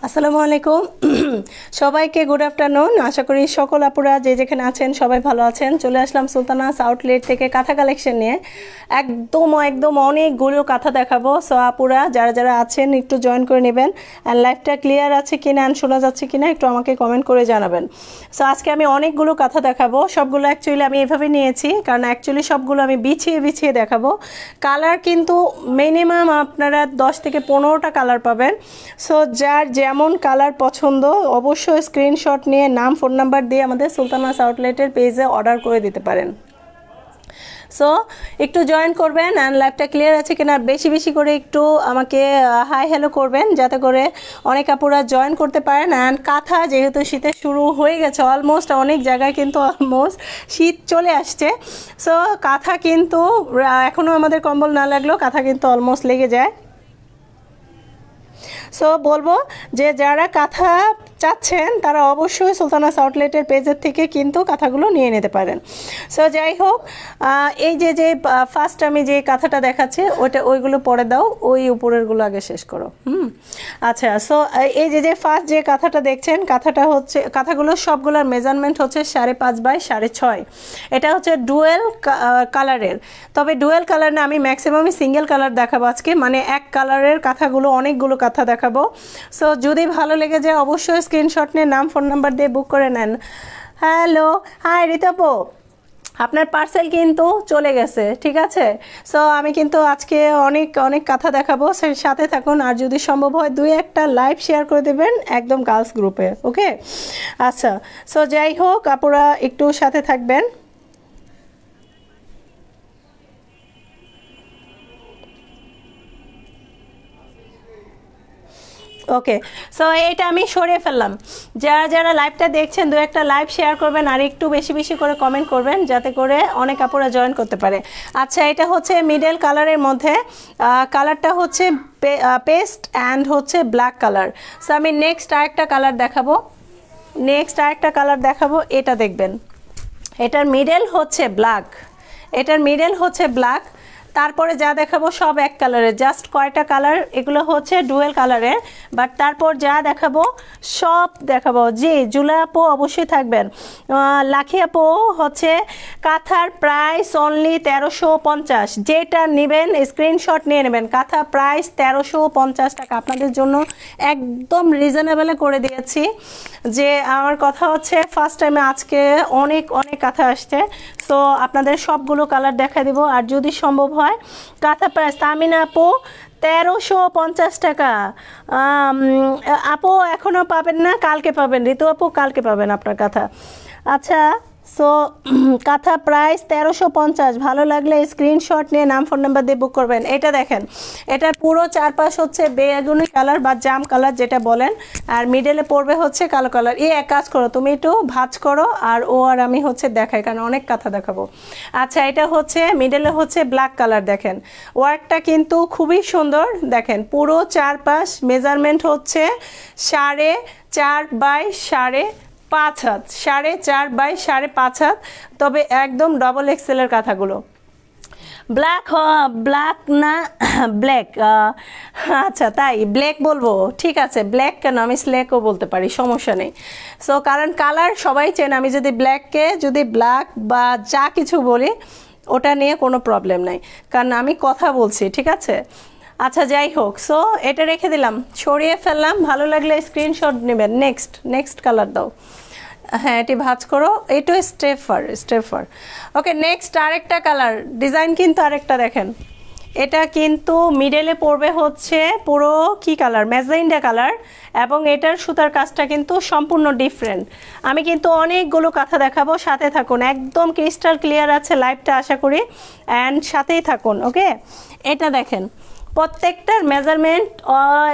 আসসালামু আলাইকুম সবাইকে গুড আফটারনুন। আশা করি সকল আপুরা যে যেখানে আছেন সবাই ভালো আছেন। চলে আসলাম সুলতানাস আউটলেট থেকে কাঁথা কালেকশন নিয়ে। একদম অনেকগুলো কাঁথা দেখাবো। সো আপুরা যারা যারা আছেন একটু জয়েন করে নেবেন। অ্যান্ড লাইভটা ক্লিয়ার আছে কিনা অ্যান্ড শোনা যাচ্ছে কিনা একটু আমাকে কমেন্ট করে জানাবেন। সো আজকে আমি অনেকগুলো কাঁথা দেখাবো। সবগুলো অ্যাকচুয়ালি আমি এভাবে নিয়েছি কারণ অ্যাকচুয়ালি সবগুলো আমি বিছিয়ে দেখাবো। কালার কিন্তু মিনিমাম আপনারা 10 থেকে 15টা কালার পাবেন। সো যার যেমন কালার পছন্দ অবশ্যই স্ক্রিনশট নিয়ে নাম ফোন নাম্বার দিয়ে আমাদের সুলতানাস আউটলেটের পেজে অর্ডার করে দিতে পারেন। সো একটু জয়েন করবেন অ্যান্ড লাইভটা ক্লিয়ার আছে কিনা বেশি করে একটু আমাকে হাই হ্যালো করবেন যাতে করে অনেক আপুরা জয়েন করতে পারেন। অ্যান্ড কাঁথা যেহেতু শীতের শুরু হয়ে গেছে অলমোস্ট, অনেক জায়গায় কিন্তু অলমোস্ট শীত চলে আসছে। সো কাঁথা কিন্তু এখনও আমাদের কম্বল না লাগলেও কাঁথা কিন্তু অলমোস্ট লেগে যায়। সো বলবো যে যারা কাঁথা চাচ্ছেন তারা অবশ্যই সুলতানাস আউটলেটের পেজের থেকে কিন্তু কাঁথাগুলো নিয়ে নিতে পারেন। সো যাই হোক, এই যে ফার্স্ট আমি যে কাঁথাটা দেখাচ্ছি ওইগুলো পরে দাও, ওই উপরেরগুলো আগে শেষ করো। আচ্ছা, সো এই যে ফার্স্ট যে কাঁথাটা দেখছেন, কাঁথাগুলো সবগুলোর মেজারমেন্ট হচ্ছে 5.5 বাই 6.5। এটা হচ্ছে ডুয়েল কালারের। তবে ডুয়েল কালার না, আমি ম্যাক্সিমামই সিঙ্গেল কালার দেখাবো আজকে, মানে এক কালারের কাঁথাগুলো অনেকগুলো কাঁথা দেখাবো। সো যদি ভালো লেগে যায় অবশ্যই স্ক্রিনশট নিয়ে নাম ফোন নাম্বার দিয়ে বুক করে নেন। হ্যালো, হাই রিতাপো, আপনার পার্সেল কিন্তু চলে গেছে, ঠিক আছে। সো আমি কিন্তু আজকে অনেক কাঁথা দেখাবো, সাথে থাকুন। আর যদি সম্ভব হয় 2-1টা লাইভ শেয়ার করে দেবেন একদম গার্লস গ্রুপে, ওকে। আচ্ছা, সো যাই হোক আপুরা একটু সাথে থাকবেন। ওকে, সো এইটা আমি সরিয়ে ফেললাম। যারা লাইভটা দেখছেন 2-1টা লাইভ শেয়ার করবেন আর একটু বেশি করে কমেন্ট করবেন যাতে করে অনেক আপুরা জয়েন করতে পারে। আচ্ছা, এটা হচ্ছে মিডল কালারের মধ্যে, কালারটা হচ্ছে পেস্ট অ্যান্ড হচ্ছে ব্ল্যাক কালার। সো আমি নেক্সট আরেকটা কালার দেখাবো, এটা দেখবেন। এটার মিডল হচ্ছে ব্ল্যাক, তারপরে যা দেখাবো সব এক কালারের, জাস্ট কয়টা কালার এগুলো হচ্ছে ডুয়েল কালারের, বাট তারপর যা দেখাবো সব দেখাবো। জি জুলা আপু অবশ্যই থাকবেন। লাখি আপু হচ্ছে কাঁথার প্রাইস অনলি 1350, যেটা নেবেন স্ক্রিনশট নিয়ে নেবেন। কাঁথা প্রাইস 1350 টাকা, আপনাদের জন্য একদম রিজনেবলে করে দিয়েছি। যে আমার কথা হচ্ছে ফার্স্ট টাইমে আজকে অনেক কাঁথা আসছে, সো আপনাদের সবগুলো কালার দেখা দিব। আর যদি সম্ভব হয় কাঁথা প্রাইস তামিনা আপু 1350 টাকা। আপু এখনও পাবেন না, কালকে পাবেন। ঋতু আপু কালকে পাবেন আপনার কাঁথা। আচ্ছা, সো কাঁথা প্রাইস 1350। ভালো লাগলে স্ক্রিনশট নিয়ে নাম ফোন নাম্বার দিয়ে বুক করবেন। এটা দেখেন, এটার পুরো চারপাশ হচ্ছে বেগুনি কালার বা জাম কালার যেটা বলেন, আর মিডলে পড়বে হচ্ছে কালো কালার। এক কাজ করো, তুমি একটু ভাঁজ করো আর আমি হচ্ছে দেখাই, কারণ অনেক কাঁথা দেখাবো। আচ্ছা, এটা হচ্ছে মিডলে হচ্ছে ব্ল্যাক কালার। দেখেন ওয়ার্কটা কিন্তু খুবই সুন্দর। দেখেন পুরো চারপাশ মেজারমেন্ট হচ্ছে 4.5 বাই 5.5 হাত, 4.5 বাই 5.5 হাত। তবে একদম ডবল এক্সেলের কাঁথাগুলো। ব্ল্যাক না ব্ল্যাক, আচ্ছা তাই ব্ল্যাক বলবো, ঠিক আছে। ব্ল্যাক কেন, আমি স্ল্যাকও বলতে পারি, সমস্যা নেই। সো কারণ কালার সবাই চেন, আমি যদি ব্ল্যাক বা যা কিছু বলি ওটা নিয়ে কোনো প্রবলেম নাই, কারণ আমি কথা বলছি, ঠিক আছে। আচ্ছা যাই হোক, সো এটা রেখে দিলাম, সরিয়ে ফেললাম। ভালো লাগলে স্ক্রিনশট নেবেন। নেক্সট কালার দাও। হ্যাঁ, এটি ভাঁজ করো, এইটা স্টেফার। ওকে, নেক্সট আরেকটা কালার ডিজাইন কিন্তু আরেকটা দেখেন। এটা কিন্তু মিডলে পড়বে হচ্ছে পুরো কি কালার, ম্যাজেন্ডা কালার, এবং এটার সুতার কাজটা কিন্তু সম্পূর্ণ ডিফারেন্ট। আমি কিন্তু অনেকগুলো কাঁথা দেখাবো, সাথে থাকুন। একদম ক্রিস্টাল ক্লিয়ার আছে লাইভটা আশা করি, অ্যান্ড সাথেই থাকুন, ওকে। এটা দেখেন প্রত্যেকটার মেজারমেন্ট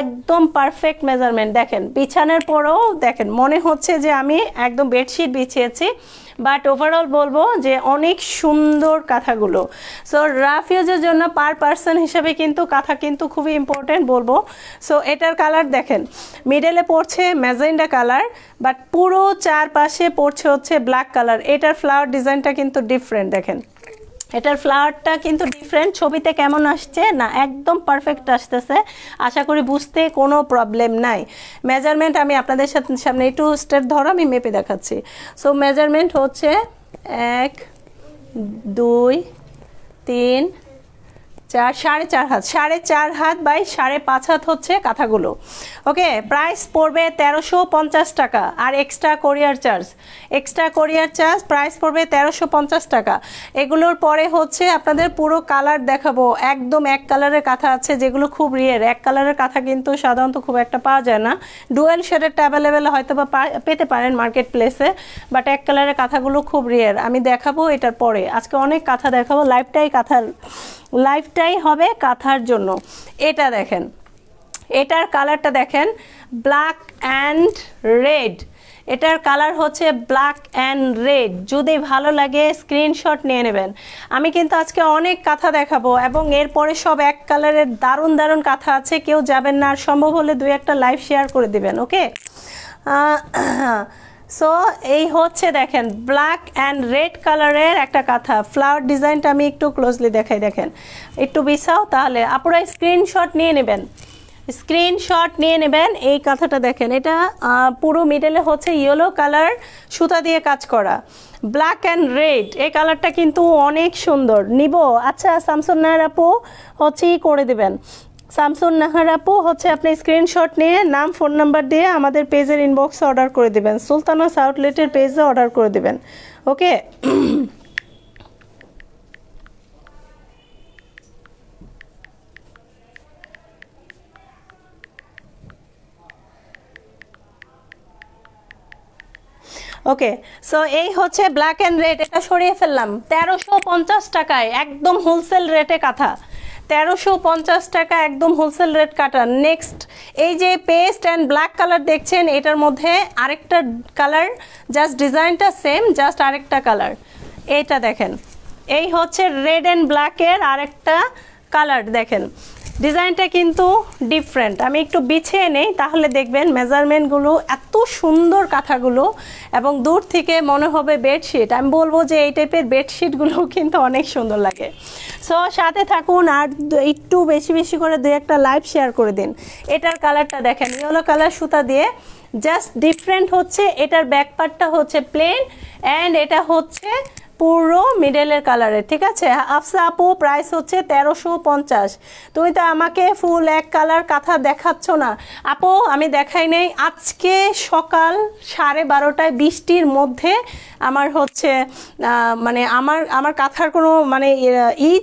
একদম পারফেক্ট মেজারমেন্ট। দেখেন বিছানার পরেও দেখেন মনে হচ্ছে যে আমি একদম বেডশিট বিছিয়েছি, বাট ওভারঅল বলবো যে অনেক সুন্দর কাঁথাগুলো। সো রাফ ইউজের জন্য পার পার্সন হিসেবে কিন্তু কাঁথা কিন্তু খুবই ইম্পর্টেন্ট বলবো। সো এটার কালার দেখেন মিডলে পড়ছে ম্যাজেন্ডা কালার, বাট পুরো চারপাশে পড়ছে হচ্ছে ব্ল্যাক কালার। এটার ফ্লাওয়ার ডিজাইনটা কিন্তু ডিফারেন্ট। দেখেন এটার ফ্লাওয়ারটা কিন্তু ডিফারেন্ট, ছবিতে কেমন আসছে না একদম পারফেক্ট আসতেছে, আশা করি বুঝতে কোনো প্রবলেম নাই। মেজারমেন্ট আমি আপনাদের সামনে একটু স্টেপ ধরো আমি মেপে দেখাচ্ছি। সো মেজারমেন্ট হচ্ছে 1 2 3 4 4.5 হাত, 4.5 হাত বাই 5.5 হাত হচ্ছে কাঁথাগুলো। ওকে, প্রাইস পড়বে 1350 টাকা, আর এক্সট্রা কোরিয়ার চার্জ প্রাইস পড়বে 1350 টাকা। এগুলোর পরে হচ্ছে আপনাদের পুরো কালার দেখাবো, একদম এক কালারের কাঁথা আছে যেগুলো খুব রিয়ের। এক কালারের কাঁথা কিন্তু সাধারণত খুব একটা পাওয়া যায় না, ডুয়েল শেডেরটা অ্যাভেলেবেল হয়তো বা পেতে পারেন মার্কেট প্লেসে, বাট এক কালারের কাঁথাগুলো খুব রিয়ের। আমি দেখাবো এটার পরে, আজকে অনেক কাঁথা দেখাবো, লাইফটাই হবে কাঁথার জন্য। এটা দেখেন, এটার কালারটা দেখেন ব্ল্যাক অ্যান্ড রেড। এটার কালার হচ্ছে ব্ল্যাক অ্যান্ড রেড। যদি ভালো লাগে স্ক্রিনশট নিয়ে নেবেন। আমি কিন্তু আজকে অনেক কাঁথা দেখাবো এবং এরপরে সব এক কালারের দারুণ দারুণ কাঁথা আছে, কেউ যাবেন না, আর সম্ভব হলে 2-1টা লাইভ শেয়ার করে দিবেন। ওকে, সো এই হচ্ছে দেখেন ব্ল্যাক অ্যান্ড রেড কালারের একটা কাঁথা। ফ্লাওয়ার ডিজাইনটা আমি একটু ক্লোজলি দেখাই, দেখেন একটু বিছাও, তাহলে আপনারা স্ক্রিনশট নিয়ে নেবেন। এই কাঁথাটা দেখেন, এটা পুরো মিডলে হচ্ছে ইয়েলো কালার সুতা দিয়ে কাজ করা, ব্ল্যাক অ্যান্ড রেড। এই কালারটা কিন্তু অনেক সুন্দর। নিব, আচ্ছা শামসুন নাহার আপু হচ্ছে করে দেবেন। শামসুন নাহার আপু হচ্ছে আপনি স্ক্রিনশট নিয়ে নাম ফোন নাম্বার দিয়ে আমাদের পেজের ইনবক্সে অর্ডার করে দিবেন, সুলতানাস আউটলেটের পেজে অর্ডার করে দিবেন। ওকে, ওকে, সো এই হচ্ছে ব্ল্যাক অ্যান্ড রেড। এটা সরিয়ে ফেললাম 1350 টাকায়, একদম হোলসেল রেটে কাঁথা। 1350 টাকা একদম হোলসেল রেট কাটা। নেক্সট এই যে পেস্ট অ্যান্ড ব্ল্যাক কালার দেখছেন, এটার মধ্যে আরেকটা কালার, জাস্ট ডিজাইনটা সেম, জাস্ট আরেকটা কালার। এইটা দেখেন, এই হচ্ছে রেড অ্যান্ড ব্ল্যাকের আরেকটা কালার। দেখেন ডিজাইনটা কিন্তু ডিফারেন্ট। আমি একটু বিছিয়ে নেই, তাহলে দেখবেন মেজারমেন্টগুলো এত সুন্দর কাঁথাগুলো, এবং দূর থেকে মনে হবে বেডশিট। আমি বলবো যে এই টাইপের বেডশিটগুলো কিন্তু অনেক সুন্দর লাগে। সো সাথে থাকুন, আর একটু বেশি বেশি করে 2-1টা লাইভ শেয়ার করে দিন। এটার কালারটা দেখেন ইয়েলো কালার সুতা দিয়ে, জাস্ট ডিফারেন্ট হচ্ছে এটার ব্যাক পার্টটা হচ্ছে প্লেন, অ্যান্ড এটা হচ্ছে পুরো মিডলের কালারের। ঠিক আছে আফসা আপু, প্রাইস হচ্ছে 1350। তুমি তো আমাকে ফুল এক কালার কাঁথা দেখাচ্ছ না আপু। আমি দেখাই নেই, আজকে সকাল 12:30টায় বৃষ্টির মধ্যে আমার হচ্ছে মানে আমার কাঁথার কোনো মানে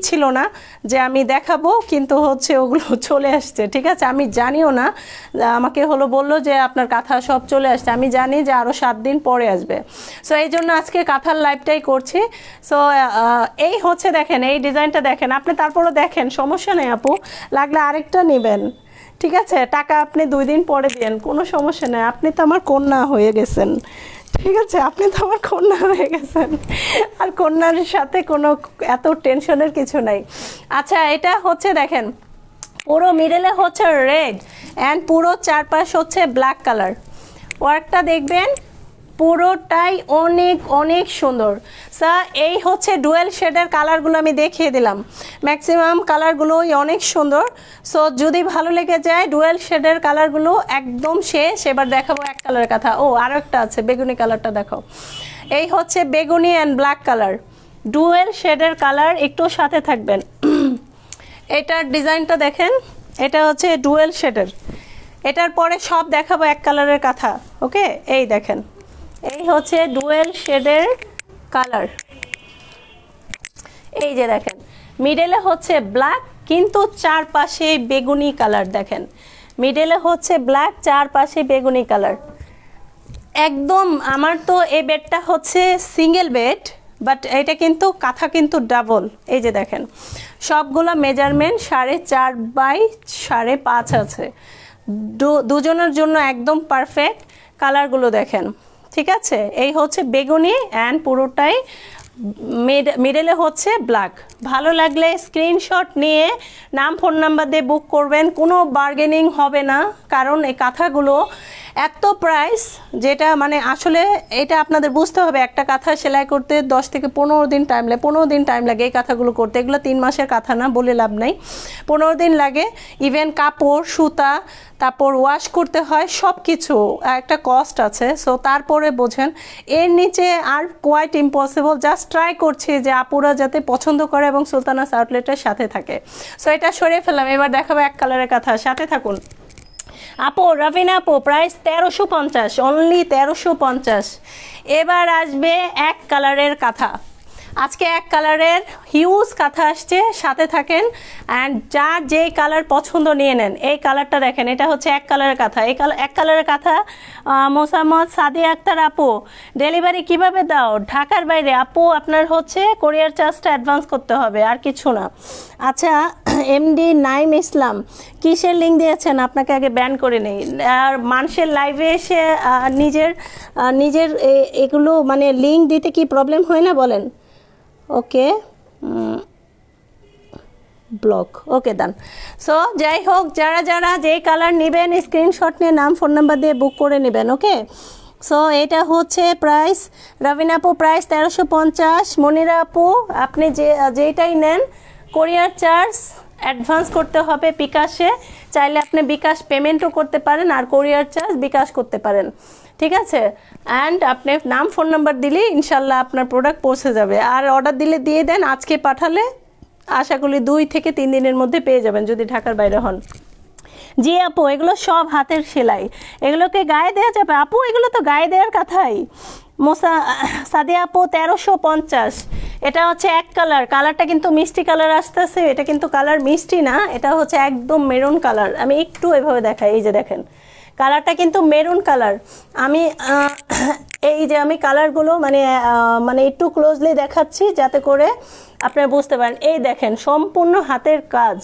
ছিল না যে আমি দেখাবো, কিন্তু হচ্ছে ওগুলো চলে আসছে। ঠিক আছে, আমি জানিও না, আমাকে বললো যে আপনার কাঁথা সব চলে আসছে, আমি জানি যে আরও 7 দিন পরে আসবে। সো এই জন্য আজকে কাঁথার লাইভটাই করছি। সো এই হচ্ছে দেখেন, এই ডিজাইনটা দেখেন, আপনি তারপরও দেখেন, সমস্যা নেই আপু, লাগলে আরেকটা নেবেন। ঠিক আছে, টাকা আপনি 2 দিন পরে দেন, কোনো সমস্যা নেই। আপনি তো আমার কন্যা হয়ে গেছেন। ঠিক আছে, আপনি তো আমার কন্যা হয়ে গেছেন, আর কন্যার সাথে কোনো এত টেনশনের কিছু নাই। আচ্ছা, এটা হচ্ছে দেখেন পুরো মিডলে হচ্ছে রেড অ্যান্ড পুরো চারপাশ হচ্ছে ব্ল্যাক কালার। ওয়ার্কটা দেখবেন পুরোটাই অনেক অনেক সুন্দর। এই হচ্ছে ডুয়েল শেডের কালারগুলো আমি দেখিয়ে দিলাম, ম্যাক্সিমাম কালারগুলোই অনেক সুন্দর। সো যদি ভালো লেগে যায় ডুয়েল শেডের কালারগুলো একদম শেষ। এবার দেখাবো এক কালারের কথা। ও আরও একটা আছে, বেগুনি কালারটা দেখাও। এই হচ্ছে বেগুনি অ্যান্ড ব্ল্যাক কালার, ডুয়েল শেডের কালার, একটু সাথে থাকবেন। এটার ডিজাইনটা দেখেন, এটা হচ্ছে ডুয়েল শেডের। এটার পরে সব দেখাবো এক কালারের কথা। ওকে, এই দেখেন, এই হচ্ছে ডুয়েল শেডের কালার। এই যে দেখেন মিডলে হচ্ছে ব্ল্যাক, কিন্তু চারপাশে বেগুনি কালার। দেখেন মিডলে হচ্ছে ব্ল্যাক, চারপাশে বেগুনি কালার। একদম আমার তো এই বেডটা হচ্ছে সিঙ্গেল বেড, বাট এটা কিন্তু কাঁথা কিন্তু ডাবল। এই যে দেখেন সবগুলো মেজারমেন্ট 4.5 বাই 5.5 আছে, দুজনের জন্য একদম পারফেক্ট। কালারগুলো দেখেন, ঠিক আছে। এই হচ্ছে বেগুনি অ্যান্ড পুরোটাই মিডলে হচ্ছে ব্ল্যাক। ভালো লাগলে স্ক্রিনশট নিয়ে নাম ফোন নাম্বার দিয়ে বুক করবেন, কোনো বার্গেনিং হবে না, কারণ এই কাঁথাগুলো এত প্রাইস, যেটা মানে আসলে এটা আপনাদের বুঝতে হবে। একটা কাঁথা সেলাই করতে 10 থেকে 15 দিন টাইম লাগে, 15 দিন টাইম লাগে এই কাঁথাগুলো করতে। এগুলো 3 মাসের কাঁথা না, বলে লাভ নাই, 15 দিন লাগে। ইভেন কাপড়, সুতা, তারপর ওয়াশ করতে হয়, সব কিছু একটা কস্ট আছে। সো তারপরে বোঝেন এর নিচে আর কোয়াইট ইম্পসিবল। জাস্ট ট্রাই করছি যে আপুরা যাতে পছন্দ করে এবং সুলতানাস আউটলেটের সাথে থাকে। সো এটা সরিয়ে ফেললাম, এবার দেখাবো এক কালারের কাঁথা, সাথে থাকুন। আপু, রাভিনা আপু, প্রাইস 1350, অনলি 1350। এবার আসবে এক কালারের কাঁথা। আজকে এক কালারের হিউজ কাঁথা আসছে, সাথে থাকেন অ্যান্ড যার যেই কালার পছন্দ নিয়ে নেন। এই কালারটা দেখেন, এটা হচ্ছে এক কালারের কাঁথা। এই এক কালারের কাঁথা মোসাম্মদ সাদিয়া আক্তার আপু, ডেলিভারি কিভাবে দাও? ঢাকার বাইরে আপু, আপনার হচ্ছে কোরিয়ার চার্জটা অ্যাডভান্স করতে হবে, আর কিছু না। আচ্ছা, এমডি নাইম ইসলাম, কিসের লিঙ্ক দিয়েছেন? আপনাকে আগে ব্যান করে নেই। আর মানুষের লাইভে এসে নিজের এগুলো মানে লিঙ্ক দিতে কি প্রবলেম হয় না বলেন? ওকে, ব্লক, ওকে ডান। সো যাই হোক, যারা যারা যেই কালার নেবেন স্ক্রিনশট নিয়ে নাম ফোন নাম্বার দিয়ে বুক করে নেবেন, ওকে। সো এটা হচ্ছে প্রাইস, রাভিনা আপু প্রাইস 1350। মনিরা আপু, আপনি যেটাই নেন কোরিয়ার চার্জ অ্যাডভান্স করতে হবে বিকাশে, চাইলে আপনি বিকাশ পেমেন্টও করতে পারেন আর কোরিয়ার চার্জ বিকাশ করতে পারেন, ঠিক আছে। অ্যান্ড আপনি নাম ফোন নাম্বার দিলেই ইনশাল্লাহ আপনার প্রোডাক্ট পৌঁছে যাবে। আর অর্ডার দিলে দিয়ে দেন, আজকে পাঠালে আশা করি 2 থেকে 3 দিনের মধ্যে পেয়ে যাবেন যদি ঢাকার বাইরে হন। জি আপু, এগুলো সব হাতের সেলাই, এগুলোকে গায়ে দেওয়া যাবে? আপু, এগুলো তো গায়ে দেওয়ার কথাই। সাদিয়া আপু 1350। এটা হচ্ছে এক কালার, কালারটা কিন্তু মিষ্টি কালার আসতেছে। এটা কিন্তু কালার মিষ্টি না, এটা হচ্ছে একদম মেরুন কালার। আমি একটু এভাবে দেখাই, এই যে দেখেন কালারটা কিন্তু মেরুন কালার। আমি এই যে আমি কালারগুলো মানে একটু ক্লোজলি দেখাচ্ছি যাতে করে আপনারা বুঝতে পারেন। এই দেখেন সম্পূর্ণ হাতের কাজ,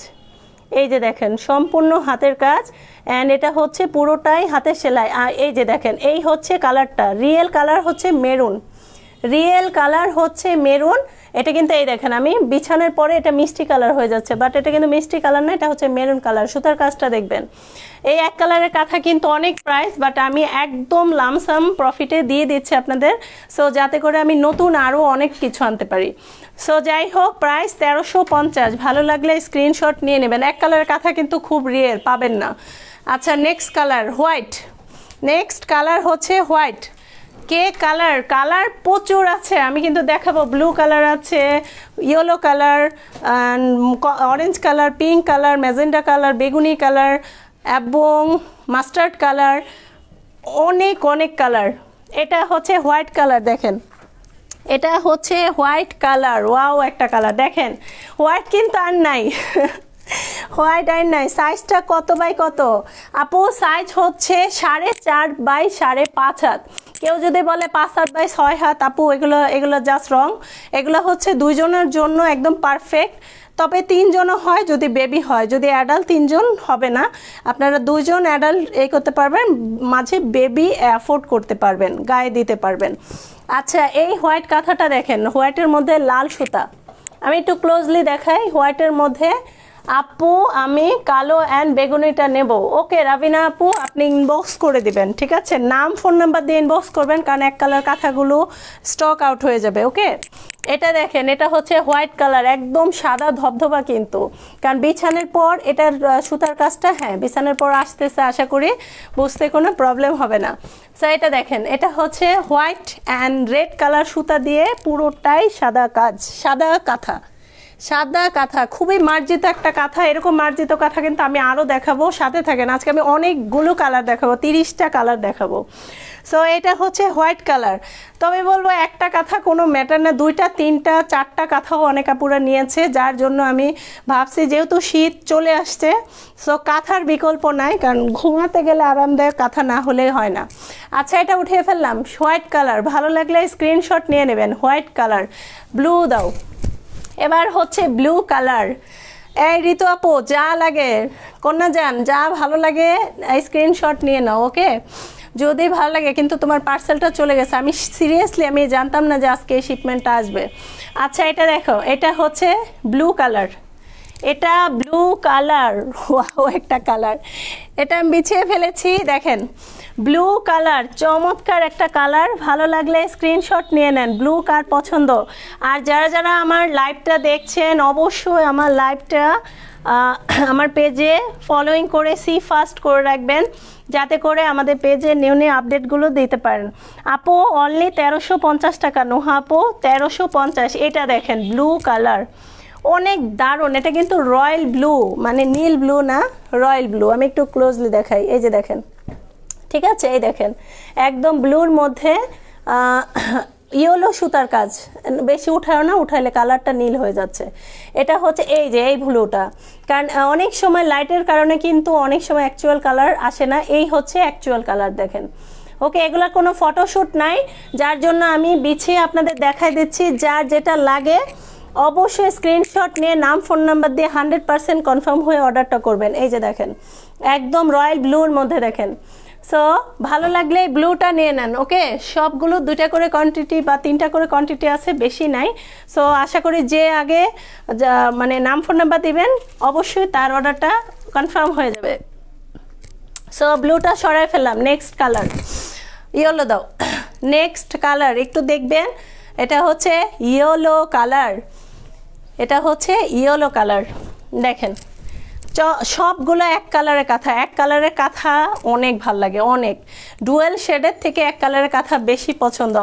এই যে দেখেন সম্পূর্ণ হাতের কাজ অ্যান্ড এটা হচ্ছে পুরোটাই হাতের সেলাই। আর এই যে দেখেন এই হচ্ছে কালারটা, রিয়েল কালার হচ্ছে মেরুন, রিয়েল কালার হচ্ছে মেরুন। এটা কিন্তু এই দেখেন আমি বিছানোর পরে এটা মিষ্টি কালার হয়ে যাচ্ছে, বাট এটা কিন্তু মিষ্টি কালার না, এটা হচ্ছে মেরুন কালার। সুতার কাজটা দেখবেন। এই এক কালারের কাঁথা কিন্তু অনেক প্রাইস, বাট আমি একদম লামসাম প্রফিটে দিয়ে দিচ্ছি আপনাদের, সো যাতে করে আমি নতুন আরও অনেক কিছু আনতে পারি। সো যাই হোক, প্রাইস 1350। ভালো লাগলে স্ক্রিনশট নিয়ে নেবেন। এক কালারের কাঁথা কিন্তু খুব রিয়ের, পাবেন না। আচ্ছা, next colour white. Next colour হচ্ছে হোয়াইট। কে কালার? কালার প্রচুর আছে, আমি কিন্তু দেখাবো। ব্লু কালার আছে, yellow colour, orange colour, pink colour, magenta colour, বেগুনি কালার এবং মাস্টার্ড কালার, অনেক অনেক কালার। এটা হচ্ছে হোয়াইট কালার, দেখেন এটা হচ্ছে হোয়াইট কালার। ওয়াও, একটা কালার দেখেন। হোয়াইট কিন্তু আর নাই হোয়াইট আর নাই। সাইজটা কত বাই কত আপু? সাইজ হচ্ছে 4.5 বাই 5.5 হাত। কেউ যদি বলে 5 হাত বাই 6 হাত, আপু এগুলো জাস্ট রং। এগুলো হচ্ছে 2 জনের জন্য একদম পারফেক্ট। তবে 3 জনও হয় যদি বেবি হয়, যদি অ্যাডাল্ট 3 জন হবে না। আপনারা 2 জন অ্যাডাল্ট করতে পারবেন, মাঝে বেবি অ্যাফোর্ড করতে পারবেন, গায়ে দিতে পারবেন। আচ্ছা, এই হোয়াইট কাঁথাটা দেখেন, হোয়াইটের মধ্যে লাল সুতা। আমি একটু ক্লোজলি দেখাই। হোয়াইটের মধ্যে আপু আমি কালো অ্যান্ড বেগুনিটা নেব। ওকে রাবিনা আপু, আপনি ইনবক্স করে দিবেন, ঠিক আছে। নাম ফোন নাম্বার দিয়ে ইনবক্স করবেন, কারণ এক কালার কাঁথাগুলো স্টক আউট হয়ে যাবে। ওকে, এটা দেখেন, এটা হচ্ছে হোয়াইট কালার, একদম সাদা ধবধবা কিন্তু, কারণ বিছানের পর এটার সুতার কাজটা, হ্যাঁ বিছানের পর আসতেছে, আশা করি বুঝতে কোনো প্রবলেম হবে না। সো এটা দেখেন, এটা হচ্ছে হোয়াইট অ্যান্ড রেড কালার সুতা দিয়ে পুরোটাই সাদা কাজ, সাদা কাঁথা, সাদা কাঁথা, খুবই মার্জিত একটা কাঁথা। এরকম মার্জিত কাঁথা কিন্তু আমি আরও দেখাবো, সাথে থাকেন। আজকে আমি অনেকগুলো কালার দেখাবো, 30টা কালার দেখাবো। সো এটা হচ্ছে হোয়াইট কালার। তবে বলবো একটা কাঁথা কোনো ম্যাটার না, 2টা 3টা 4টা কাঁথাও অনেক আপুরা নিয়েছে, যার জন্য আমি ভাবছি যেহেতু শীত চলে আসছে সো কাঁথার বিকল্প নাই, কারণ ঘুমাতে গেলে আরামদায়ক কাঁথা না হলেই হয় না। আচ্ছা, এটা উঠিয়ে ফেললাম। হোয়াইট কালার ভালো লাগলে স্ক্রিনশট নিয়ে নেবেন। হোয়াইট কালার, ব্লু দাও। এবার হচ্ছে ব্লু কালার। এই ঋতু আপু যা লাগে, কন্যা যান, যা ভালো লাগে স্ক্রিনশট নিয়ে নাও, ওকে? যদি ভালো লাগে, কিন্তু তোমার পার্সেলটা চলে গেছে, আমি সিরিয়াসলি আমি জানতাম না যে আজকে এই শিপমেন্টটা আসবে। আচ্ছা, এটা দেখো, এটা হচ্ছে ব্লু কালার। এটা ব্লু কালার, ওয়াও একটা কালার। এটা আমি বিছিয়ে ফেলেছি, দেখেন ব্লু কালার, চমৎকার একটা কালার। ভালো লাগলে স্ক্রিনশট নিয়ে নেন। ব্লু কার পছন্দ? আর যারা যারা আমার লাইভটা দেখছেন অবশ্যই আমার লাইভটা আমার পেজে ফলোইং করে সি ফার্স্ট করে রাখবেন, যাতে করে আমাদের পেজে নিউ নিউ আপডেটগুলো দিতে পারেন। আপু অনলি 1350 টাকা। নোহা আপু 1350। এটা দেখেন ব্লু কালার, অনেক দারুণ। এটা কিন্তু রয়্যাল ব্লু, মানে নীল ব্লু না, রয়্যাল ব্লু। আমি একটু ক্লোজলি দেখাই, এই যে দেখেন, ঠিক আছে? এই দেখেন একদম ব্লুর মধ্যে ইয়েলো সুতার কাজ। বেশি উঠাও না, উঠাইলে কালারটা নীল হয়ে যাচ্ছে। এটা হচ্ছে এই যে এই ব্লুটা, কারণ অনেক সময় লাইটের কারণে কিন্তু অনেক সময় অ্যাকচুয়াল কালার আসে না। এই হচ্ছে অ্যাকচুয়াল কালার, দেখেন। ওকে, এগুলা কোনো ফটোশ্যুট নাই, যার জন্য আমি বিছিয়ে আপনাদের দেখাই দিচ্ছি। যার যেটা লাগে অবশ্যই স্ক্রিনশট নিয়ে নাম ফোন নাম্বার দিয়ে 100% কনফার্ম হয়ে অর্ডারটা করবেন। এই যে দেখেন একদম রয়্যাল ব্লুর মধ্যে, দেখেন। সো ভালো লাগলে ব্লুটা নিয়ে নেন, ওকে? সবগুলো 2টা করে কোয়ান্টিটি বা 3টা করে কোয়ান্টিটি আছে, বেশি নাই। সো আশা করি যে আগে মানে নাম ফোন নাম্বার দিবেন অবশ্যই তার অর্ডারটা কনফার্ম হয়ে যাবে। সো ব্লুটা সরাই ফেললাম। নেক্সট কালার ইয়েলো দাও। নেক্সট কালার একটু দেখবেন, এটা হচ্ছে ইয়েলো কালার। এটা হচ্ছে ইয়েলো কালার, দেখেন সবগুলো এক কালারের কাঁথা। এক কালারের কাঁথা অনেক ভাল লাগে, অনেক। ডুয়েল শেডের থেকে এক কালারের কাঁথা বেশি পছন্দ।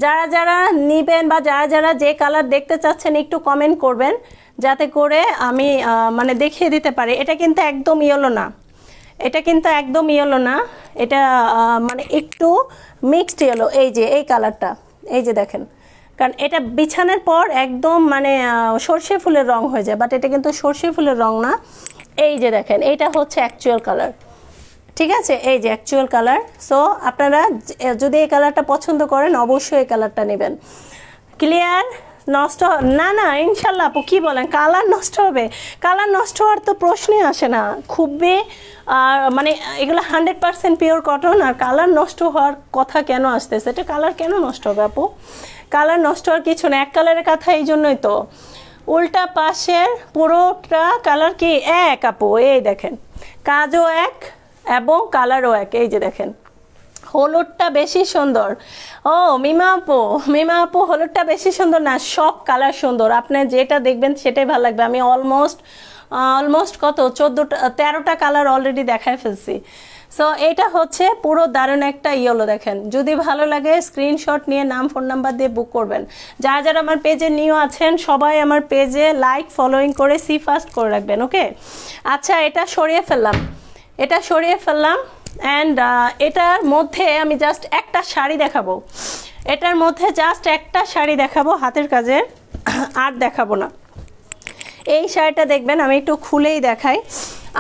যারা যারা নেবেন বা যারা যারা যে কালার দেখতে চাচ্ছেন একটু কমেন্ট করবেন, যাতে করে আমি মানে দেখিয়ে দিতে পারি। এটা কিন্তু একদম ইয়েলো না, এটা কিন্তু একদম ইয়েলো না, এটা মানে একটু মিক্সড ইয়েলো। এই যে এই কালারটা, এই যে দেখেন, কারণ এটা বিছানোর পর একদম মানে সর্ষে ফুলের রং হয়ে যায়, বাট এটা কিন্তু সর্ষে ফুলের রং না। এই যে দেখেন, এইটা হচ্ছে অ্যাকচুয়াল কালার, ঠিক আছে? এই যে অ্যাকচুয়াল কালার। সো আপনারা যদি এই কালারটা পছন্দ করেন অবশ্যই এই কালারটা নেবেন। ক্লিয়ার? নষ্ট না না ইনশাল্লাহ আপু, কী বলেন কালার নষ্ট হবে? কালার নষ্ট হওয়ার তো প্রশ্নই আসে না। খুবই মানে এগুলো 100% পিওর কটন, আর কালার নষ্ট হওয়ার কথা কেন আসতেছে? এটা কালার কেন নষ্ট হবে আপু? কালার নষ্ট হওয়ার কিছু না, এক কালারের কথা। এই জন্যই তো উল্টা পাশের পুরোটা কালার কি এক আপু। এই দেখেন কাজও এক এবং কালারও এক। এই যে দেখেন হলুদটা বেশি সুন্দর। ও মিমা আপু হলুদটা বেশি সুন্দর না, সব কালার সুন্দর। আপনি যেটা দেখবেন সেটাই ভালো লাগবে। আমি অলমোস্ট কত 13টা কালার অলরেডি দেখায় ফেলছি। সো এটা হচ্ছে পুরো দারুণ একটা ইয়েলো, দেখেন। যদি ভালো লাগে স্ক্রিনশট নিয়ে নাম ফোন নাম্বার দিয়ে বুক করবেন। যারা যারা আমার পেজে নিউ আছেন সবাই আমার পেজে লাইক ফলোইং করে সি ফার্স্ট করে রাখবেন, ওকে? আচ্ছা, এটা সরিয়ে ফেললাম অ্যান্ড এটার মধ্যে আমি জাস্ট একটা শাড়ি দেখাবো। এটার মধ্যে জাস্ট একটা শাড়ি দেখাবো হাতের কাজের, আর দেখাবো না। এই শাড়িটা দেখবেন, আমি একটু খুলেই দেখাই।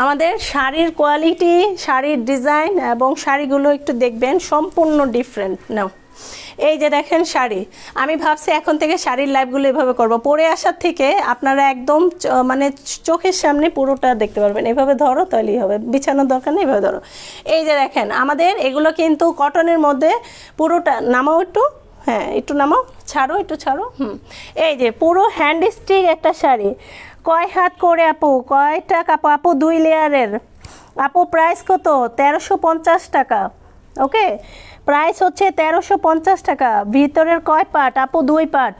আমাদের শাড়ির কোয়ালিটি, শাড়ির ডিজাইন এবং শাড়িগুলো একটু দেখবেন সম্পূর্ণ ডিফারেন্ট। নাও এই যে দেখেন শাড়ি। আমি ভাবছি এখন থেকে শাড়ির লাইভগুলো এভাবে করব, পরে আসার থেকে আপনারা একদম মানে চোখের সামনে পুরোটা দেখতে পারবেন। এভাবে ধরো তাহলেই হবে, বিছানোর দরকার নেই, এভাবে ধরো। এই যে দেখেন আমাদের এগুলো কিন্তু কটনের মধ্যে পুরোটা। নামাও একটু, হ্যাঁ একটু নামাও, একটু ছাড়ো। এই যে পুরো হ্যান্ড স্টিচ একটা শাড়ি। কয় হাত করে আপু? কয়টা কাপড় আপু? 2 লেয়ারের আপু। প্রাইস কত? 1350 টাকা, ওকে? প্রাইস হচ্ছে 1350 টাকা। ভিতরের কয় পার্ট আপু? 2 পার্ট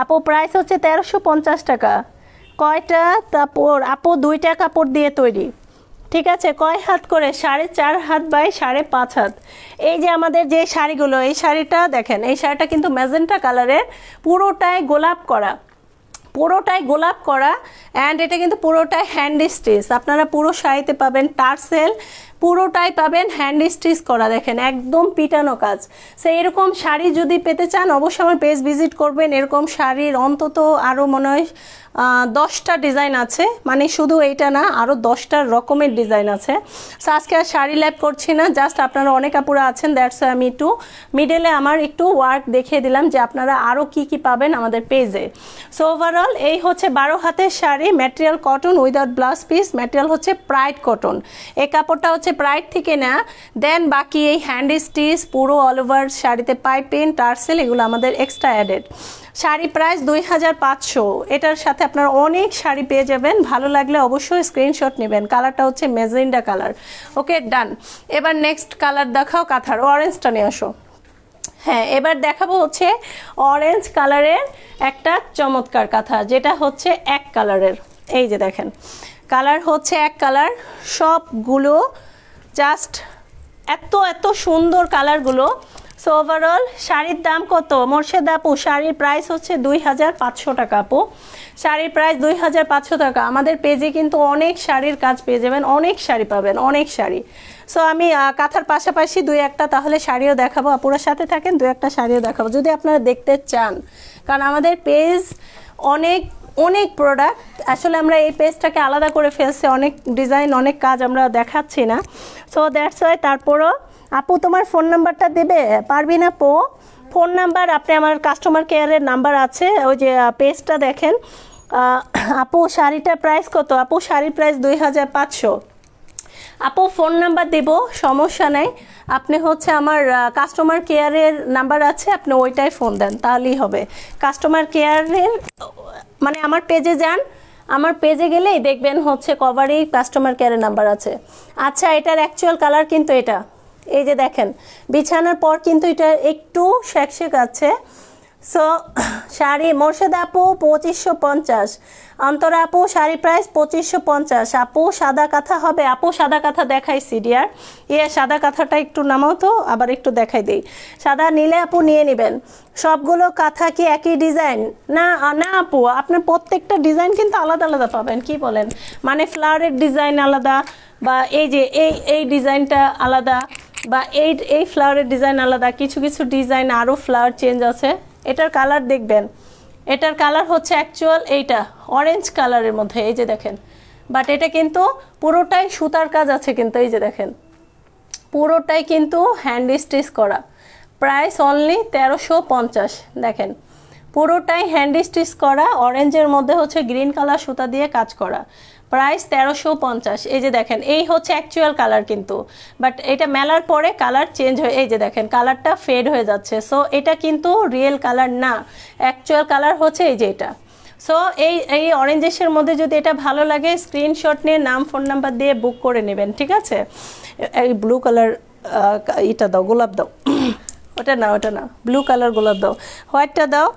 আপু। প্রাইস হচ্ছে 1350 টাকা। কয়টা কাপড় আপু? 2টা কাপড় দিয়ে তৈরি, ঠিক আছে? কয় হাত করে? 4.5 হাত বাই 5.5 হাত। এই যে আমাদের যে শাড়িগুলো, এই শাড়িটা দেখেন, এই শাড়িটা কিন্তু ম্যাজেন্টা কালারের, পুরোটাই গোলাপ করা, পুরোটাই গোলাপ করা অ্যান্ড এটা কিন্তু পুরোটাই হ্যান্ড স্টিচ, আপনারা পুরো শাড়িতে পাবেন টার্সেল, পুরোটাই পাবেন হ্যান্ড স্টিচ করা, দেখেন একদম পিটানো কাজ। সো এরকম শাড়ি যদি পেতে চান অবশ্যই আমার পেজ ভিজিট করবেন। এরকম শাড়ির অন্তত আরও মনে হয় 10টা ডিজাইন আছে, মানে শুধু এইটা না, আরও 10টা রকমের ডিজাইন আছে। সো আজকে আর শাড়ি ল্যাব করছি না, জাস্ট আপনারা অনেক আপুরা আছেন, দ্যাটস আমি একটু মিডলে আমার একটু ওয়ার্ক দেখিয়ে দিলাম যে আপনারা আরও কি কি পাবেন আমাদের পেজে। সো ওভারঅল এই হচ্ছে 12 হাতের sari, material cotton without blouse piece, material হচ্ছে প্রাইড কটন, এই কাপড়টা হচ্ছে প্রাইড থেকে নেওয়া। দেন বাকি এই হ্যান্ড স্টিচ পুরো অল ওভার শাড়িতে পাইপিং টার্সেল এগুলো আমাদের এক্সট্রা অ্যাডেড। শাড়ি প্রাইস 2500, এটার সাথে আপনারা অনেক শাড়ি পেয়ে যাবেন। ভালো লাগলে অবশ্যই স্ক্রিনশট নেবেন। কালারটা হচ্ছে ম্যাজেন্ডা কালার। ওকে ডান। এবার নেক্সট কালার দেখাও, কাঁথার অরেঞ্জটা নিয়ে আসো। হ্যাঁ এবার দেখাবো হচ্ছে অরেঞ্জ কালারের একটা চমৎকার কাঁথা, যেটা হচ্ছে এক কালারের। এই যে দেখেন কালার হচ্ছে এক কালার, সবগুলো জাস্ট এত এত সুন্দর কালারগুলো। সো ওভারঅল শাড়ির দাম কত মোর্শেদা আপু? শাড়ির প্রাইস হচ্ছে 2500 টাকা আপু, শাড়ির প্রাইস 2500 টাকা। আমাদের পেজে কিন্তু অনেক শাড়ির কাজ পেয়ে যাবেন, অনেক শাড়ি পাবেন, অনেক শাড়ি। সো আমি কাঁথার পাশাপাশি 2-1টা তাহলে শাড়িও দেখাবো, আপুরার সাথে থাকেন, 2-1টা শাড়িও দেখাবো যদি আপনারা দেখতে চান, কারণ আমাদের পেজ অনেক অনেক প্রোডাক্ট, আসলে আমরা এই পেজটাকে আলাদা করে ফেলছি, অনেক ডিজাইন অনেক কাজ আমরা দেখাচ্ছি না। So that's why. তারপরও আপু তোমার ফোন নাম্বারটা দেবে? পারবি না আপু, ফোন নাম্বার আপনি আমার কাস্টমার কেয়ারের নাম্বার আছে, ওই যে পেজটা দেখেন। আপু শাড়িটার প্রাইস কত? আপু শাড়ির প্রাইস 2500। আপু ফোন নাম্বার দেব, সমস্যা নেই, আপনি হচ্ছে আমার কাস্টমার কেয়ারের নাম্বার আছে, আপনি ওইটাই ফোন দেন তাহলেই হবে। কাস্টমার কেয়ারের মানে আমার পেজে যান, আমার পেজে গেলেই দেখবেন হচ্ছে কভারেই কাস্টমার কেয়ারের নাম্বার আছে। আচ্ছা এটার অ্যাকচুয়াল কালার কিন্তু এটা, এই যে দেখেন বিছানার পর কিন্তু এটা একটু শেক আছে। সো শাড়ি মোর্শেদা আপু 2550, অন্তরা আপু শাড়ি প্রাইস 2550। আপু সাদা কাঁথা হবে? আপু সাদা কাঁথা দেখাইছি ডিয়ার, সাদা কাঁথাটা একটু নামাও তো, আবার একটু দেখাই দিই। সাদা নিলে আপু নিয়ে নেবেন। সবগুলো কাঁথা কি একই ডিজাইন? না না আপু, আপনার প্রত্যেকটা ডিজাইন কিন্তু আলাদা আলাদা পাবেন। কি বলেন, মানে ফ্লাওয়ারের ডিজাইন আলাদা, বা এই যে এই ডিজাইনটা আলাদা, বা এই ফ্লাওয়ারের ডিজাইন আলাদা, কিছু কিছু ডিজাইন আরও ফ্লাওয়ার চেঞ্জ আছে। এটার কালার দেখবেন, এটার কালার হচ্ছে অ্যাকচুয়াল এইটা অরেঞ্জ কালারের মধ্যে, এই যে দেখেন, বাট এটা কিন্তু পুরোটাই সুতার কাজ আছে, কিন্তু এই যে দেখেন পুরোটাই কিন্তু হ্যান্ড স্টিচ করা। Price only 1350। দেখেন পুরোটাই হ্যান্ড স্টিচ করা, অরেঞ্জের মধ্যে হচ্ছে গ্রিন কালার সুতা দিয়ে কাজ করা, প্রাইস 1350। এই যে দেখেন এই হচ্ছে অ্যাকচুয়াল কালার কিন্তু, বাট এটা মেলার পরে কালার চেঞ্জ হয়ে, এই যে দেখেন কালারটা ফেড হয়ে যাচ্ছে। সো এটা কিন্তু রিয়েল কালার না, অ্যাকচুয়াল কালার হচ্ছে এই যে এটা। সো এই অরেঞ্জেসের মধ্যে যদি এটা ভালো লাগে স্ক্রিনশট নিয়ে নাম ফোন নাম্বার দিয়ে বুক করে নেবেন, ঠিক আছে? এই ব্লু কালার এটা দাও, গোলাপ দাও, ওটা না ওটা না, ব্লু কালার গোলাপ দাও, হোয়াইটটা দাও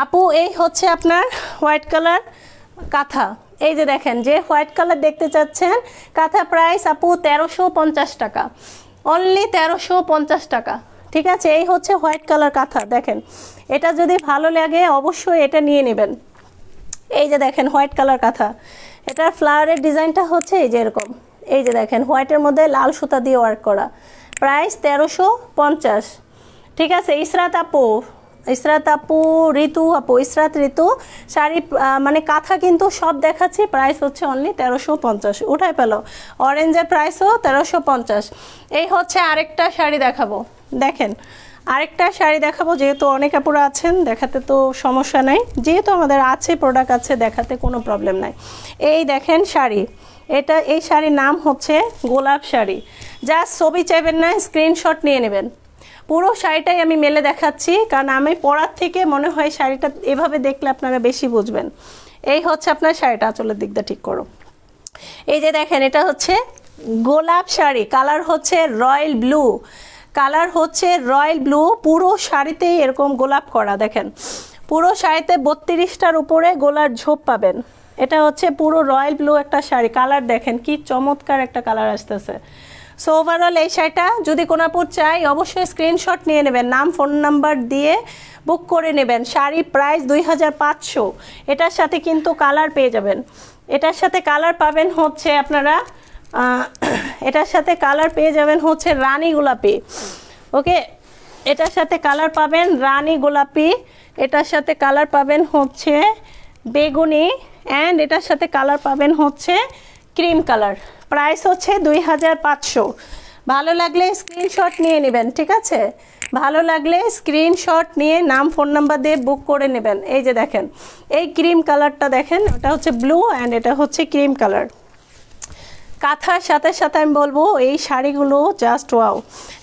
আপু। এই হচ্ছে আপনার হোয়াইট কালার কাঁথা, এই যে দেখেন যে হোয়াইট কালার দেখতে চাচ্ছেন, কাঁথা প্রাইস আপু 1350 টাকা, অনলি 1350 টাকা, ঠিক আছে? এই হচ্ছে হোয়াইট কালার কাঁথা। দেখেন এটা যদি ভালো লাগে অবশ্যই এটা নিয়ে নেবেন। এই যে দেখেন হোয়াইট কালার কাঁথা, এটার ফ্লাওয়ারের ডিজাইনটা হচ্ছে এই যে এরকম, এই যে দেখেন হোয়াইটের মধ্যে লাল সুতা দিয়ে ওয়ার্ক করা, প্রাইস 1350, ঠিক আছে? ইসরাত আপু ঋতু আপু, ইসরাত ঋতু শাড়ি মানে কাঁথা কিন্তু সব দেখাচ্ছি, প্রাইস হচ্ছে অনলি 1350। উঠাই পেল, অরেঞ্জের প্রাইসও 1350। এই হচ্ছে আরেকটা শাড়ি দেখাবো, দেখেন আরেকটা শাড়ি দেখাবো, যেহেতু অনেক আপুরা আছেন, দেখাতে তো সমস্যা নাই, যেহেতু আমাদের আছে প্রোডাক্ট আছে, দেখাতে কোনো প্রবলেম নাই। এই দেখেন শাড়ি, এটা এই শাড়ির নাম হচ্ছে গোলাপ শাড়ি। যা ছবি চাইবেন না, স্ক্রিনশট নিয়ে নেবেন। পুরো শাড়িটাই আমি মেলে দেখাচ্ছি, কারণ আমি পরার থেকে মনে হয় শাড়িটা এভাবে দেখলে আপনারা বেশি বুঝবেন। এই হচ্ছে আপনার শাড়িটা, আঁচলের দিকটা ঠিক করো। এই যে দেখেন এটা হচ্ছে গোলাপ শাড়ি, কালার হচ্ছে রয়্যাল ব্লু, কালার হচ্ছে রয়্যাল ব্লু, পুরো শাড়িতেই এরকম গোলাপ করা। দেখেন পুরো শাড়িতে 32টার উপরে গোলার ঝোপ পাবেন। এটা হচ্ছে পুরো রয়্যাল ব্লু একটা শাড়ি, কালার দেখেন কি চমৎকার একটা কালার আসতেছে। সো ওভারঅল এই শাড়িটা যদি কোনো আপু চাই অবশ্যই স্ক্রিনশট নিয়ে নেবেন, নাম ফোন নাম্বার দিয়ে বুক করে নেবেন। শাড়ি প্রাইস 2500। এটার সাথে কিন্তু কালার পেয়ে যাবেন, এটার সাথে কালার পাবেন হচ্ছে আপনারা এটার সাথে কালার পেয়ে যাবেন হচ্ছে রানী গোলাপি। ওকে, এটার সাথে কালার পাবেন রানী গোলাপি, এটার সাথে কালার পাবেন হচ্ছে বেগুনি, অ্যান্ড এটার সাথে কালার পাবেন হচ্ছে ক্রিম কালার। প্রাইস হচ্ছে 2500। ভালো লাগলে স্ক্রিনশট নিয়ে নেবেন, ঠিক আছে? ভালো লাগলে স্ক্রিনশট নিয়ে নাম ফোন নাম্বার দিয়ে বুক করে নেবেন। এই যে দেখেন এই ক্রিম কালারটা দেখেন, এটা হচ্ছে ব্লু অ্যান্ড এটা হচ্ছে ক্রিম কালার। কাঁথার সাথে সাথে আমি বলবো এই শাড়িগুলো জাস্ট ওয়াও,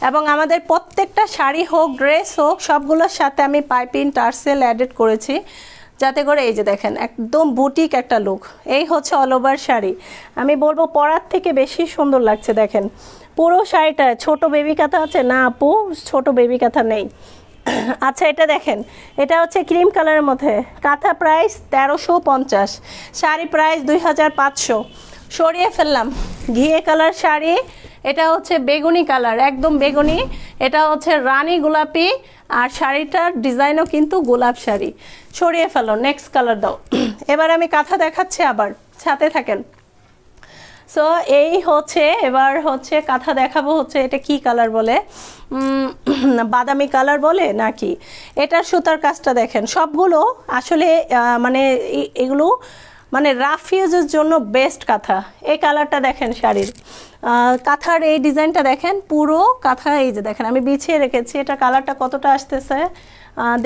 এবং আমাদের প্রত্যেকটা শাড়ি হোক ড্রেস হোক সবগুলোর সাথে আমি পাইপিং টার্সেল অ্যাডেড করেছি, যাতে করে এই যে দেখেন একদম বুটিক একটা লুক। এই হচ্ছে অল ওভার শাড়ি, আমি বলবো পরার থেকে বেশি সুন্দর লাগছে। দেখেন পুরো শাড়িটা ছোট বেবি কাঁথা আছে না আপু? ছোট বেবি কাঁথা নেই। আচ্ছা এটা দেখেন, এটা হচ্ছে ক্রিম কালারের মধ্যে, কাঁথা প্রাইস 1350, শাড়ি প্রাইস 2500। সরিয়ে ফেললাম ঘিয়ে কালার শাড়ি, এটা হচ্ছে বেগুনি কালার, একদম বেগুনি, এটা হচ্ছে রানী গোলাপি, আর শাড়িটার ডিজাইনও কিন্তু গোলাপ শাড়ি। সরিয়ে ফেলো, নেক্সট কালার দাও। এবার আমি কাঁথা দেখাচ্ছি, আবার সাথে থাকেন। সো এই হচ্ছে এবার হচ্ছে কাঁথা দেখাবো, হচ্ছে এটা কি কালার বলে, বাদামি কালার বলে নাকি। এটার সুতার কাজটা দেখেন, সবগুলো আসলে মানে এগুলো মানে রাফ ইউজের জন্য বেস্ট কাঁথা। এই কালারটা দেখেন শাড়ির, কাঁথার এই ডিজাইনটা দেখেন, পুরো কাঁথা এই যে দেখেন আমি বিছিয়ে রেখেছি, এটা কালারটা কতটা আসতেছে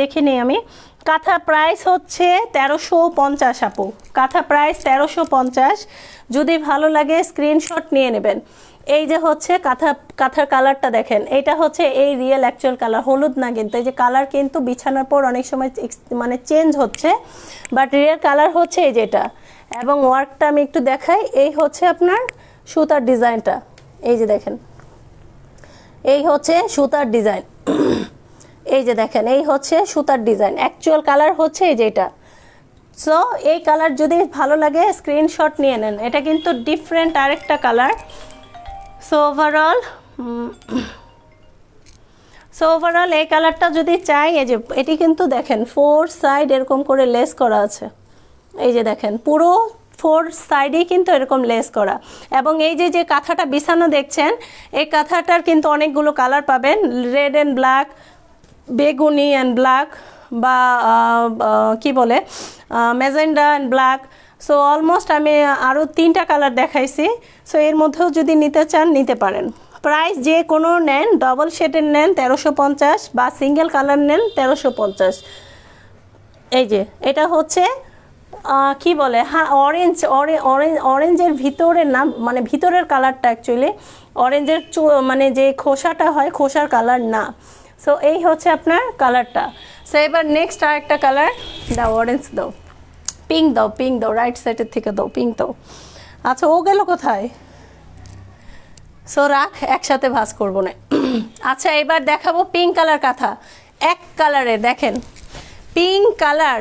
দেখে নিই আমি। কাঁথা প্রাইস হচ্ছে 1350 আপু, কাঁথা প্রাইস 1350। যদি ভালো লাগে স্ক্রিনশট নিয়ে নেবেন। এই যে হচ্ছে কাঁথার কালারটা দেখেন, এটা হচ্ছে এই রিয়েল অ্যাকচুয়াল কালার, হলুদ না কিন্তু, এই যে কালার কিন্তু বিছানার পর অনেক সময় মানে চেঞ্জ হচ্ছে, বাট রিয়েল কালার হচ্ছে এই যেটা। এবং ওয়ার্কটা আমি একটু দেখাই, এই হচ্ছে আপনার সুতার ডিজাইনটা, এই যে দেখেন এই হচ্ছে সুতার ডিজাইন, এই যে দেখেন এই হচ্ছে সুতার ডিজাইন, অ্যাকচুয়াল কালার হচ্ছে এই যেটা। সো এই কালার যদি ভালো লাগে স্ক্রিনশট নিয়ে নেন, এটা কিন্তু ডিফারেন্ট আরেকটা কালার। সো ওভারঅল এই কালারটা যদি চাই, এই যে এটি কিন্তু দেখেন 4 সাইড এরকম করে লেস করা আছে, এই যে দেখেন পুরো 4 সাইডেই কিন্তু এরকম লেস করা। এবং এই যে কাঁথাটা বিছানো দেখছেন, এই কাঁথাটার কিন্তু অনেকগুলো কালার পাবেন, রেড অ্যান্ড ব্ল্যাক, বেগুনি অ্যান্ড ব্ল্যাক, বা কি বলে magenta and black. So almost আমি আরও 3টা কালার দেখাইছি। সো এর মধ্যেও যদি নিতে চান নিতে পারেন। প্রাইস যে কোনো নেন, ডবল শেডের নেন 1350, বা সিঙ্গেল কালার নেন 1350। এই যে এটা হচ্ছে কি বলে, হ্যাঁ অরেঞ্জের ভিতরের না, মানে ভিতরের কালারটা অ্যাকচুয়ালি অরেঞ্জের মানে যে খোসাটা হয় খোসার কালার না। সো এই হচ্ছে আপনার কালারটা। সো এবার নেক্সট আরেকটা কালার দাও, অরেঞ্জ দাও, পিঙ্ক দাও, পিঙ্ক দাও, রাইট সাইডের থেকে দাও, পিঙ্ক দাও। আচ্ছা ও গেল কোথায়? সো রাখ, একসাথে ভাঁজ করবো না। আচ্ছা এবার দেখাবো পিঙ্ক কালার কাঁথা, এক কালারে দেখেন পিঙ্ক কালার।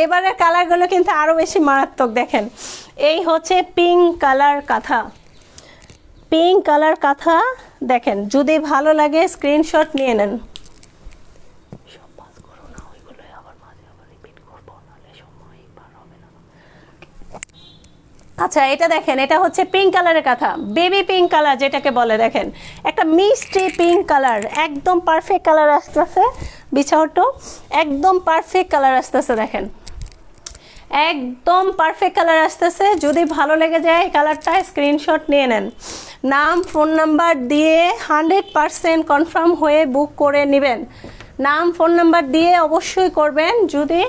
এবারের কালারগুলো কিন্তু আরও বেশি মারাত্মক। দেখেন এই হচ্ছে পিঙ্ক কালার কাঁথা, পিঙ্ক কালার কাঁথা দেখেন। যদি ভালো লাগে স্ক্রিনশট নিয়ে নেন। আচ্ছা এটা দেখেন, এটা হচ্ছে পিঙ্ক কালারের কাঁথা, বেবি পিঙ্ক কালার যেটাকে বলে। দেখেন একটা মিষ্টি পিঙ্ক কালার, একদম পারফেক্ট কালার আসতেছে, বিছাওটো একদম পারফেক্ট কালার আসতেছে। দেখেন একদম পারফেক্ট কালার আসতেছে। যদি ভালো লেগে যায় এই কালারটা স্ক্রিনশট নিয়ে নেন, নাম ফোন নাম্বার দিয়ে 100% কনফার্ম হয়ে বুক করে নেবেন। নাম ফোন নাম্বার দিয়ে অবশ্যই করবেন যদি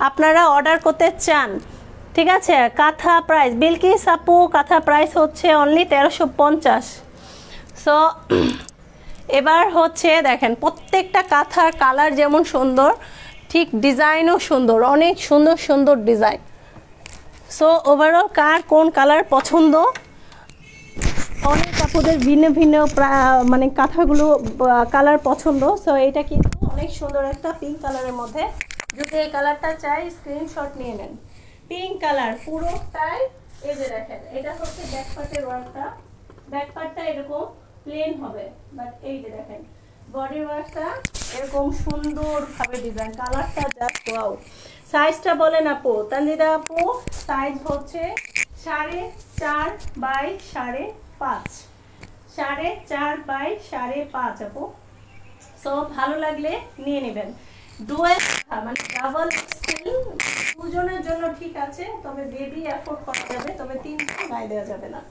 আপনারা অর্ডার করতে চান, ঠিক আছে। কাঁথা প্রাইস বিলকিস আপু, কাঁথা প্রাইস হচ্ছে অনলি 1350। সো এবার হচ্ছে দেখেন প্রত্যেকটা কাঁথার কালার যেমন সুন্দর, ঠিক ডিজাইনও সুন্দর, অনেক সুন্দর সুন্দর ডিজাইন। সো ওভারঅল কার কোন কালার পছন্দ, অনেক আপুদের ভিন্ন ভিন্ন মানে কাঁথাগুলো কালার পছন্দ। সো এটা কিন্তু অনেক সুন্দর একটা পিঙ্ক কালারের মধ্যে। যদি এই কালারটা চাই স্ক্রিনশট নিয়ে নেন। পিঙ্ক কালার পুরোটাই এই যে দেখেন, এটা হচ্ছে ব্যাক পার্টের ওয়ার্কটা, ব্যাক পার্টটা এরকম প্লেন হবে, বাট এই যে দেখেন বডি ওয়ার্কটা এরকম সুন্দরভাবে ডিজাইন, কালারটা জাস্ট ওয়াও। সাইজটা বলেন আপু, তানজিদা আপু সাইজ হচ্ছে 4.5 বাই 5.5, 4.5 বাই 5.5 আপু। সো ভালো লাগলে নিয়ে নেবেন। ডুয়েল মানে ডাবল এক্সেল দুজনের জন্য ঠিক আছে, তবে বেবি অ্যাফোর্ড করা যাবে, তবে 3 গায়ে দেওয়া যাবে না।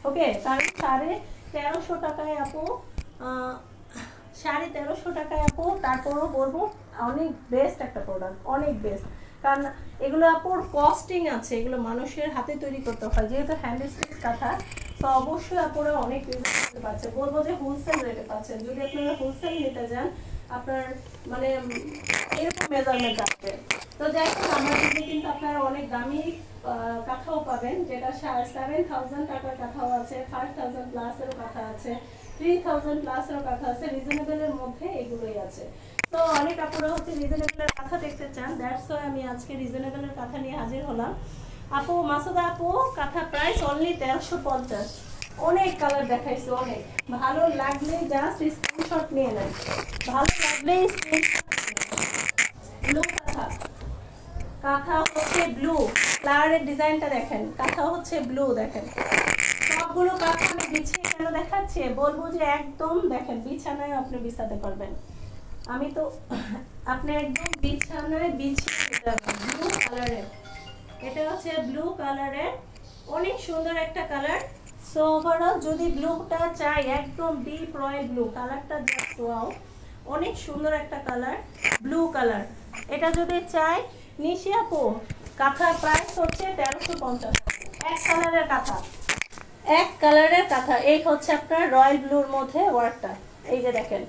ওকে, কারণ 1350 টাকায় আপু, 1350 টাকায় আপু, তারপরও বলবো অনেক বেস্ট একটা প্রোডাক্ট, অনেক বেস্ট। কারণ এগুলো আপুর কস্টিং আছে, এগুলো মানুষের হাতে তৈরি করতে হয়, যেহেতু হ্যান্ড স্টিচ কাঁথা, তো অবশ্যই আপনারা অনেক রিজনেবল পাচ্ছেন। বলবো যে হোলসেল রেটে পাচ্ছেন। যদি আপনারা হোলসেল নিতে যান আপনার মানে এরকম মেজারমেন্ট আসবে। তো যাই হোক, আমার দিকে কিন্তু আপনারা অনেক দামি কাঁথাও পাবেন, যেটা 7000 টাকার কাঁথাও আছে, 5000 প্লাসেরও কাঁথা আছে, 3000 প্লাসেরও কাঁথা আছে, রিজনেবলের মধ্যে এগুলোই আছে। তো অনেক আপুরা হচ্ছে রিজনেবলের কাঁথা দেখতে চান, দ্যাটস ওয়াই আমি আজকে রিজনেবলের কাঁথা নিয়ে হাজির হলাম। আপু মাসুদা আপু, কাঁথা প্রাইস অনলি 1350। অনেক কালার দেখাইছে, অনেক ভালো লাগলে জাস্ট স্ক্রিনশট নিয়ে নেন, ভালো লাগলে স্ক্রিনশট। ব্লু কাঁথা, কাঁথা হচ্ছে ব্লু ফ্লাওয়ারের ডিজাইনটা দেখেন, কাঁথা হচ্ছে ব্লু। দেখেন সবগুলো কাঁথা আমি বিছিয়ে কেন দেখাচ্ছি, বলবো যে একদম দেখেন বিছানায় আপনি বিছাতে পারবেন। আমি তো আপনি একদম বিছানায় বিছিয়ে দিতে পারবেন। ব্লু কালারের, এটা হচ্ছে ব্লু কালারের, অনেক সুন্দর একটা কালার। সো ওভারঅল যদি ব্লুটা চাই, একদম ডিপ রয়্যাল ব্লু কালারটা জাস্ট ওয়াও, অনেক সুন্দর একটা কালার ব্লু কালার। এটা যদি চাই নিশি আপু, কাঁথার প্রাইস হচ্ছে 1350। এক কালারের কাঁথা, এক কালারের কাঁথা। এই হচ্ছে আপনার রয়্যাল ব্লুর মধ্যে ওয়ার্কটা, এই যে দেখেন,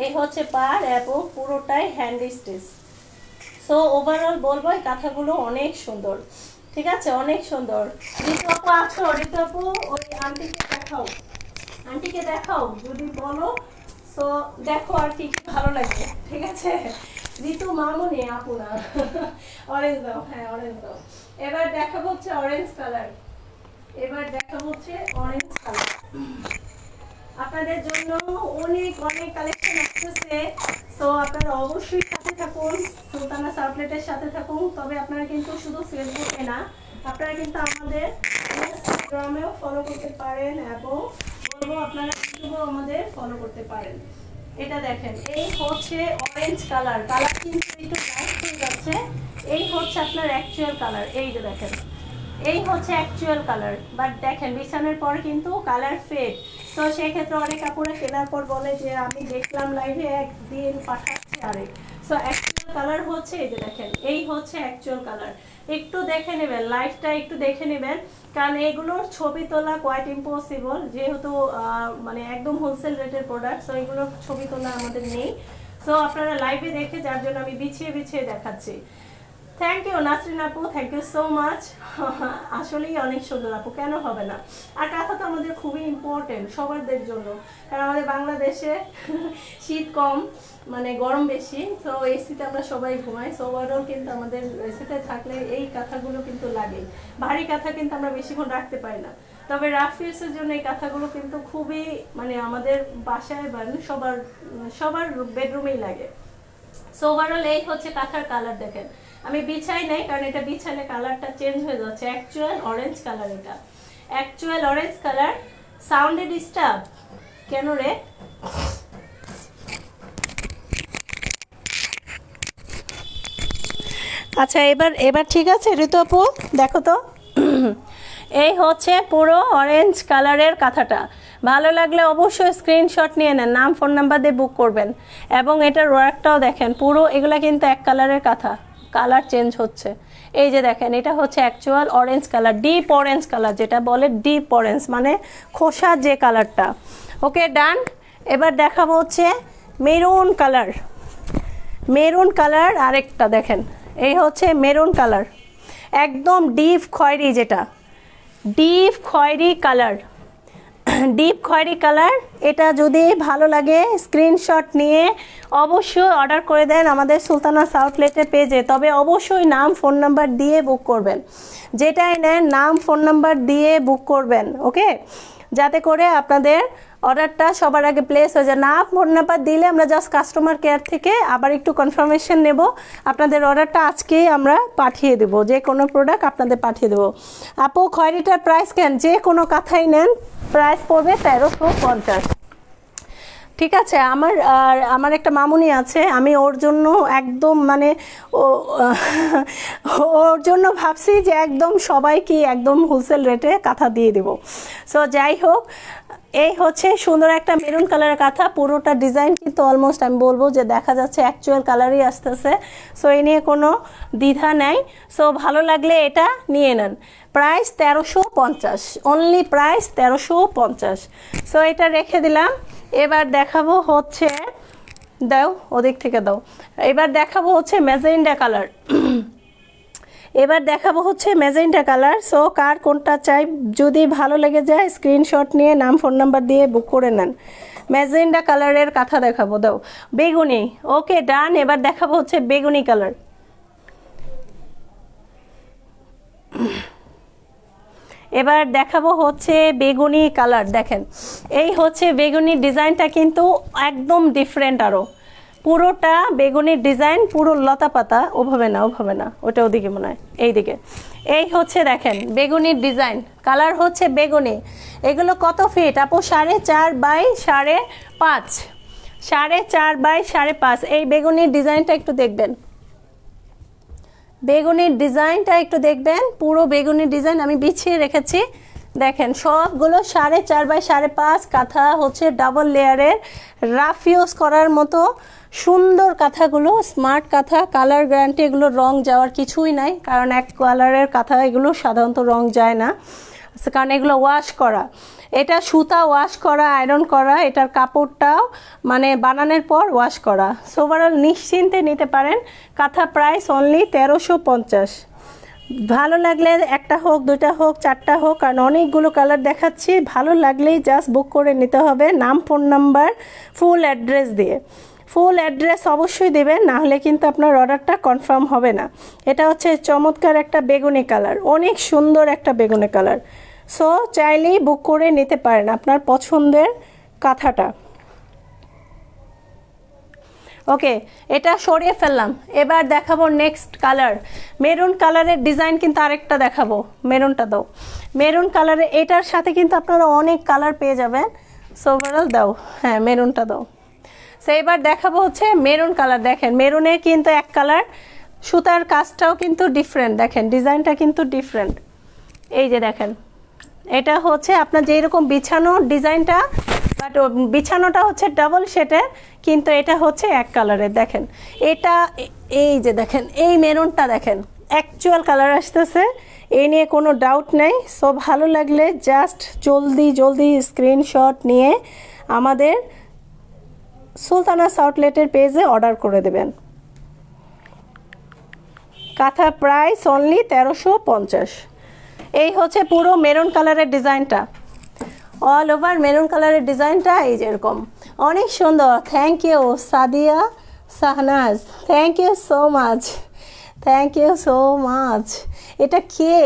এই হচ্ছে পার এবং পুরোটাই হ্যান্ড স্টিচ। সো ওভারঅল বলবো এই কাঁথাগুলো অনেক সুন্দর, ঠিক আছে, অনেক সুন্দর। ঋতু আপু আছো? ঋতু আপু ওই আন্টিকে দেখাও, আন্টিকে দেখাও যদি বলো। সো দেখো আর কি ভালো লাগবে, ঠিক আছে। ঋতু মামুনি আপু না, অরেঞ্জ দাও, হ্যাঁ অরেঞ্জ দাও। এবার দেখাবো হচ্ছে অরেঞ্জ কালার, এবার দেখাবো হচ্ছে অরেঞ্জ কালার। আপনাদের জন্য অনেক অনেক কালেকশন আসতেছে, সো আপনারা অবশ্যই সাথে থাকুন, সুলতানাস আউটলেটের সাথে থাকুন। তবে আপনারা কিন্তু শুধু ফেসবুকে না, আপনারা কিন্তু আমাদের ইনস্টাগ্রামেও ফলো করতে পারেন, এবং বলবো আপনারা ইউটিউবেও আমাদের ফলো করতে পারেন। এটা দেখেন, এই হচ্ছে অরেঞ্জ কালার, কালার কিন্তু একটু লাইট হয়ে যাচ্ছে। এই হচ্ছে আপনার অ্যাকচুয়াল কালার, এই যে দেখেন, এই হচ্ছে অ্যাকচুয়াল কালার, বাট দেখেন বিছানোর পর কিন্তু কালার ফেড। তো সেই ক্ষেত্রে অনেক কাপড়ে কেনার পর বলে যে আমি দেখলাম লাইভে একদিন পাঠাচ্ছি আরেক। সো অ্যাকচুয়াল কালার হচ্ছে এই যে দেখেন, এই হচ্ছে অ্যাকচুয়াল কালার। একটু দেখে নেবেন, লাইভটা একটু দেখে নেবেন, কারণ এগুলোর ছবি তোলা কোয়াইট ইম্পসিবল, যেহেতু মানে একদম হোলসেল রেটের প্রোডাক্ট, সো এগুলোর ছবি তোলা আমাদের নেই। সো আপনারা লাইভে দেখে, যার জন্য আমি বিছিয়ে বিছিয়ে দেখাচ্ছি। থ্যাংক ইউ নাসরিন আপু, থ্যাংক ইউ সো মাচ। আসলেই অনেক সুন্দর আপু, কেন হবে না। আর কাঁথা তো আমাদের খুবই ইম্পর্টেন্ট সবারদের জন্য, কারণ আমাদের বাংলাদেশে শীত কম, মানে গরম বেশি, তো এসিতে আমরা সবাই ঘুমাই। সো ওভারঅল কিন্তু আমাদের এসিতে থাকলে এই কাঁথাগুলো কিন্তু লাগে। ভারী কাঁথা কিন্তু আমরা বেশিক্ষণ রাখতে পারি না, তবে রাফ ইউজের জন্য এই কাঁথাগুলো কিন্তু খুবই মানে আমাদের বাসায় বা সবার বেডরুমেই লাগে। সো ওভারঅল এই হচ্ছে কাঁথার কালার। দেখেন আমি বিছাই নাই, কারণ এটা বিছালে কালারটা চেঞ্জ হয়ে যাচ্ছে। অ্যাকচুয়াল অরেঞ্জ কালার, এটা অ্যাকচুয়াল অরেঞ্জ কালার। সাউন্ডে ডিস্টার্ব কেন রে? আচ্ছা এবার ঠিক আছে ঋতু আপু, দেখো তো। এই হচ্ছে পুরো অরেঞ্জ কালারের কাঁথাটা। ভালো লাগলে অবশ্যই স্ক্রিনশট নিয়ে নেন, নাম ফোন নাম্বার দিয়ে বুক করবেন। এবং এটার ওয়ার্কটাও দেখেন, পুরো এগুলা কিন্তু এক কালারের কাঁথা, কালার চেঞ্জ হচ্ছে। এই যে দেখেন, এটা হচ্ছে actual orange colour, deep orange colour, যেটা বলে ডিপ অরেঞ্জ মানে খোসা যে কালারটা। ওকে ডান। এবার দেখাবো হচ্ছে মেরুন কালার, মেরুন কালার আরেকটা দেখেন, এই হচ্ছে মেরুন কালার, একদম ডিপ খয়েরি, যেটা ডিপ খয়েরি কালার। ডিপ খয়েরি কালার। এটা যদি ভালো লাগে স্ক্রিনশট নিয়ে অবশ্যই অর্ডার করে দেন আমাদের সুলতানাস আউটলেটের পেজে। তবে অবশ্যই নাম ফোন নাম্বার দিয়ে বুক করবেন, যেটাই নেন নাম ফোন নাম্বার দিয়ে বুক করবেন, ওকে, যাতে করে আপনাদের অর্ডারটা সবার আগে প্লেস হয়ে যায়। না ফোন নাম্বার দিলে আমরা জাস্ট কাস্টমার কেয়ার থেকে আবার একটু কনফার্মেশন নেব, আপনাদের অর্ডারটা আজকেই আমরা পাঠিয়ে দেবো, যে কোনো প্রোডাক্ট আপনাদের পাঠিয়ে দেবো। আপু খয়েরিটার প্রাইস কেন? যে কোনো কাঁথাই নেন প্রাইস পড়বে 1350। ঠিক আছে। আমার একটা মামুনি আছে, আমি ওর জন্য একদম মানে ওর জন্য ভাবছি যে একদম সবাইকে একদম হোলসেল রেটে কাঁথা দিয়ে দেব। সো যাই হোক, এই হচ্ছে সুন্দর একটা মেরুন কালারের কাঁথা। পুরোটা ডিজাইন কিন্তু অলমোস্ট আমি বলবো যে দেখা যাচ্ছে অ্যাকচুয়াল কালারই আসতেছে। সো এই নিয়ে কোনো দ্বিধা নেই। সো ভালো লাগলে এটা নিয়ে নেন। Price 1350, only price 1350। সো এটা রেখে দিলাম। এবার দেখাবো হচ্ছে, দাও ওদিক থেকে দাও, এবার দেখাবো হচ্ছে ম্যাজেন্ডা কালার। এবার দেখাবো হচ্ছে ম্যাজেন্টা কালার। সো কার কোনটা চাই, যদি ভালো লেগে যায় স্ক্রিনশট নিয়ে নাম ফোন নাম্বার দিয়ে বুক করে নেন। ম্যাজেন্টা কালারের কাঁথা দেখাবো, দাও বেগুনি, ওকে ডান। এবার দেখাবো হচ্ছে বেগুনি কালার। এবার দেখাবো হচ্ছে বেগুনি কালার। দেখেন এই হচ্ছে বেগুনি ডিজাইনটা কিন্তু একদম ডিফারেন্ট, আরও পুরোটা বেগুনির ডিজাইন, পুরো লতা পাতা। ওভাবে না, ওভাবে না, ওটা ওদিকে মনে হয়, এইদিকে। এই হচ্ছে দেখেন বেগুনির ডিজাইন, কালার হচ্ছে বেগুনি। এগুলো কত ফিট আপু? 4.5 বাই 5.5, 4.5 বাই 5.5। এই বেগুনির ডিজাইনটা একটু দেখবেন, বেগুনির ডিজাইনটা একটু দেখবেন। পুরো বেগুনির ডিজাইন আমি বিছিয়ে রেখেছি, দেখেন সবগুলো 4.5 বাই 5.5 কাঁথা হচ্ছে ডাবল লেয়ারের, রাফ ইউজ করার মতো সুন্দর কাঁথাগুলো, স্মার্ট কাঁথা, কালার গ্যারান্টি। এগুলো রং যাওয়ার কিছুই নাই, কারণ এক কালারের কাঁথা এগুলো সাধারণত রং যায় না, কারণ এগুলো ওয়াশ করা। এটা সুতা ওয়াশ করা, আয়রন করা, এটার কাপড়টাও মানে বানানোর পর ওয়াশ করা। সো ওভারঅল নিশ্চিন্তে নিতে পারেন। কাঁথা প্রাইস অনলি 1350। ভালো লাগলে একটা হোক, দুটা হোক, চারটা হোক, কারণ অনেকগুলো কালার দেখাচ্ছি। ভালো লাগলেই জাস্ট বুক করে নিতে হবে নাম ফোন নাম্বার ফুল অ্যাড্রেস দিয়ে। ফুল অ্যাড্রেস অবশ্যই দেবেন, নাহলে কিন্তু আপনার অর্ডারটা কনফার্ম হবে না। এটা হচ্ছে চমৎকার একটা বেগুনি কালার, অনেক সুন্দর একটা বেগুনি কালার। সো চাইলেই বুক করে নিতে পারেন আপনার পছন্দের কাঁথাটা। ওকে, এটা সরিয়ে ফেললাম। এবার দেখাবো নেক্সট কালার, মেরুন কালারের ডিজাইন কিন্তু আরেকটা দেখাবো। মেরুনটা দাও, মেরুন কালারের এটার সাথে কিন্তু আপনারা অনেক কালার পেয়ে যাবেন। সো ওভারঅল দাও, হ্যাঁ মেরুনটা দাও। সো এবার দেখাবো হচ্ছে মেরুন কালার। দেখেন মেরুনের কিন্তু এক কালার, সুতার কাজটাও কিন্তু ডিফারেন্ট, দেখেন ডিজাইনটা কিন্তু ডিফারেন্ট। এই যে দেখেন, এটা হচ্ছে আপনার যেরকম বিছানো ডিজাইনটা, বাট বিছানোটা হচ্ছে ডাবল শেডের, কিন্তু এটা হচ্ছে এক কালারের। দেখেন এটা, এই যে দেখেন এই মেরুনটা দেখেন অ্যাকচুয়াল কালার আসতেছে, এই নিয়ে কোনো ডাউট নেই। সো ভালো লাগলে জাস্ট জলদি জলদি স্ক্রিনশট নিয়ে আমাদের সুলতানাস আউটলেটের পেজে অর্ডার করে দেবেন। কাঁথা প্রাইস অনলি 1350। এই হচ্ছে পুরো মেরুন কালারের ডিজাইনটা, অল ওভার মেরুন কালারের ডিজাইনটা এই যেরকম, অনেক সুন্দর। Thank you Sadia Shahnaz, thank you so much, thank you so much. এটা কে?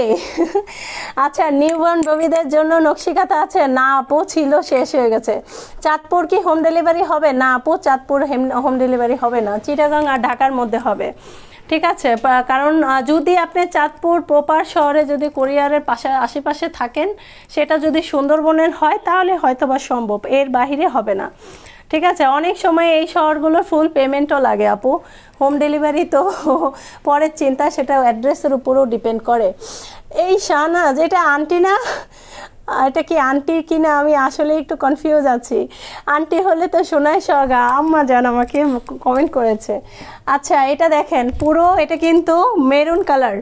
আচ্ছা, নিউবর্ন বেবিদের জন্য নকশিকাতা আছে? না আপু, ছিল, শেষ হয়ে গেছে। চাঁদপুর কি হোম ডেলিভারি হবে? না আপু, চাঁদপুর হোম ডেলিভারি হবে না, চিটাগাং আর ঢাকার মধ্যে হবে। ঠিক আছে, কারণ যদি আপনি চাঁদপুর প্রপার শহরে যদি কোরিয়ারের আশেপাশে থাকেন, সেটা যদি সুন্দরবনের হয় তাহলে হয়তোবা সম্ভব, এর বাহিরে হবে না। ঠিক আছে, অনেক সময় এই শহরগুলো ফুল পেমেন্টও লাগে আপু, হোম ডেলিভারি তো পরের চিন্তা, সেটা অ্যাড্রেসের উপরও ডিপেন্ড করে। এই শাহনাজ, এটা আন্টি না? এটা কি আন্টি কিনা আমি আসলে একটু কনফিউজ আছি। আন্টি হলে তো সোনাই সগা, আম্মা জান আমাকে কমেন্ট করেছে। আচ্ছা, এটা দেখেন পুরো, এটা কিন্তু মেরুন কালার,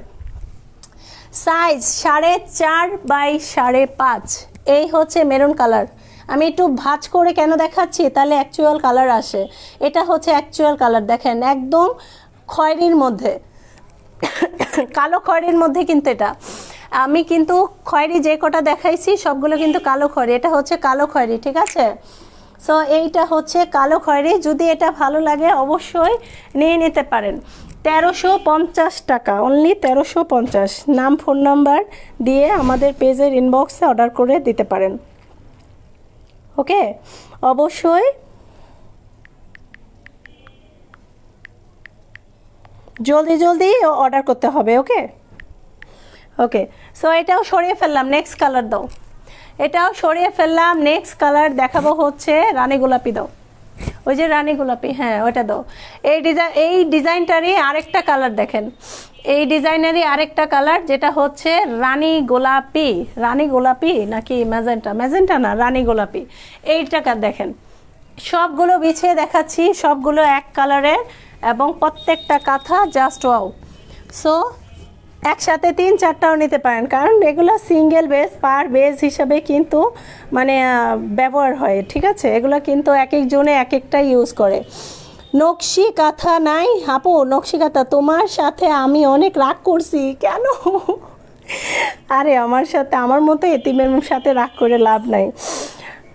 সাইজ 4.5 বাই 5.5। এই হচ্ছে মেরুন কালার। আমি একটু ভাঁজ করে কেন দেখাচ্ছি, তাহলে অ্যাকচুয়াল কালার আসে। এটা হচ্ছে অ্যাকচুয়াল কালার, দেখেন একদম খয়েরির মধ্যে, কালো খয়েরির মধ্যে কিন্তু এটা আমি কিন্তু খয়েরি যে কটা দেখাইছি সবগুলো কিন্তু কালো খয়েরি, এটা হচ্ছে কালো খয়েরি, ঠিক আছে। সো এইটা হচ্ছে কালো খয়েরি, যদি এটা ভালো লাগে অবশ্যই নিয়ে নিতে পারেন। 1350 টাকা, অনলি 1350। নাম ফোন নাম্বার দিয়ে আমাদের পেজের ইনবক্সে অর্ডার করে দিতে পারেন। ওকে, অবশ্যই জলদি জলদি অর্ডার করতে হবে। ওকে ওকে, সো এটাও সরিয়ে ফেললাম, নেক্সট কালার দাও। এটাও সরিয়ে ফেললাম, নেক্সট কালার দেখাবো হচ্ছে রানী গোলাপি দাও, ওই যে রানী গোলাপি, হ্যাঁ ওইটা দাও। এই ডিজাইনটারই আরেকটা কালার দেখেন, এই ডিজাইনেরই আরেকটা কালার যেটা হচ্ছে রানী গোলাপি। রানী গোলাপি নাকি ম্যাজেন্টা? ম্যাজেন্টা না, রানী গোলাপি। এইটাকে দেখেন, সবগুলো বিছিয়ে দেখাচ্ছি, সবগুলো এক কালারের এবং প্রত্যেকটা কাঁথা জাস্ট ওয়াও। সো একসাথে 3-4টাও নিতে পারেন, কারণ এগুলো সিঙ্গেল বেস, পার বেস হিসাবে কিন্তু মানে ব্যবহার হয়, ঠিক আছে। এগুলো কিন্তু এক একজনে এক একটা ইউজ করে। নকশি কাঁথা নাই আপু? নকশি কাঁথা তোমার সাথে আমি অনেক রাগ করছি। কেন? আরে আমার সাথে, আমার মতো এতিমের সাথে রাগ করে লাভ নাই।